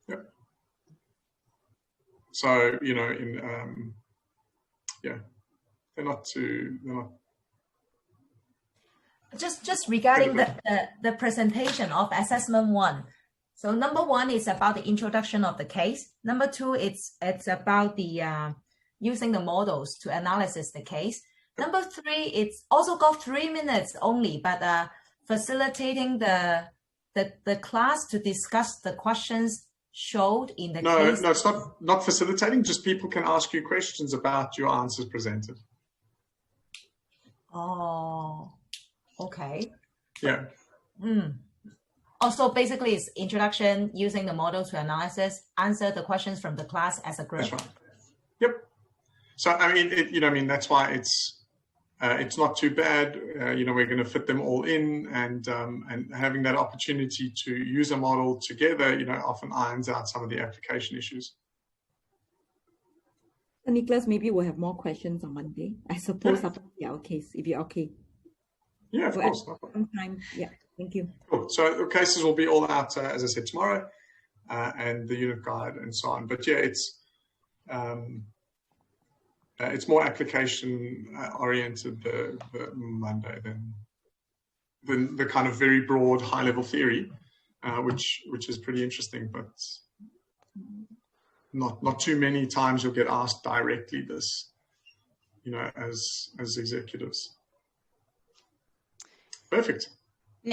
Yep. So they're not. Just regarding the presentation of assessment 1. So number 1 is about the introduction of the case. Number 2, it's about the using the models to analyze the case. Number 3, it's also got 3 minutes only, but facilitating the class to discuss the questions showed in the case. No, it's not facilitating. Just people can ask you questions about your answers presented. Oh, okay. Yeah. Also, basically, it's introduction, using the model to answer the questions from the class as a group. That's right. Yep. So I mean, that's why it's not too bad. We're going to fit them all in, and having that opportunity to use a model together, often irons out some of the application issues. Nicholas, maybe we'll have more questions on Monday, I suppose, after our case, if you're okay. Yeah, of course. Sometime. Yeah, thank you. Cool. So the cases will be all out, as I said, tomorrow, and the unit guide and so on. But yeah, it's more application oriented the Monday than the kind of very broad high level theory, which is pretty interesting, but not too many times you'll get asked directly this, as executives. Perfect.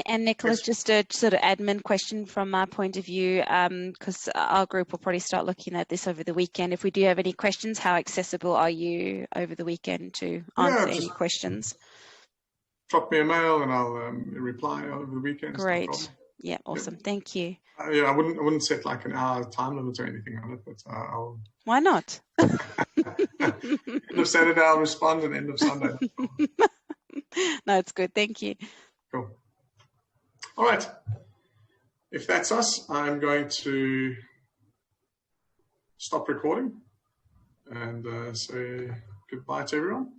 And Nicholas, Yes. just a sort of admin question from my point of view, because our group will probably start looking at this over the weekend. If we do have any questions, how accessible are you over the weekend to answer any questions? Drop me a mail and I'll reply over the weekend. Great. No Yeah, awesome. Thank you. I wouldn't set like an hour time limit or anything on it, but I'll. Why not? End of Saturday, I'll respond, and end of Sunday. No, it's good. Thank you. Cool. All right. If that's us, I'm going to stop recording and say goodbye to everyone.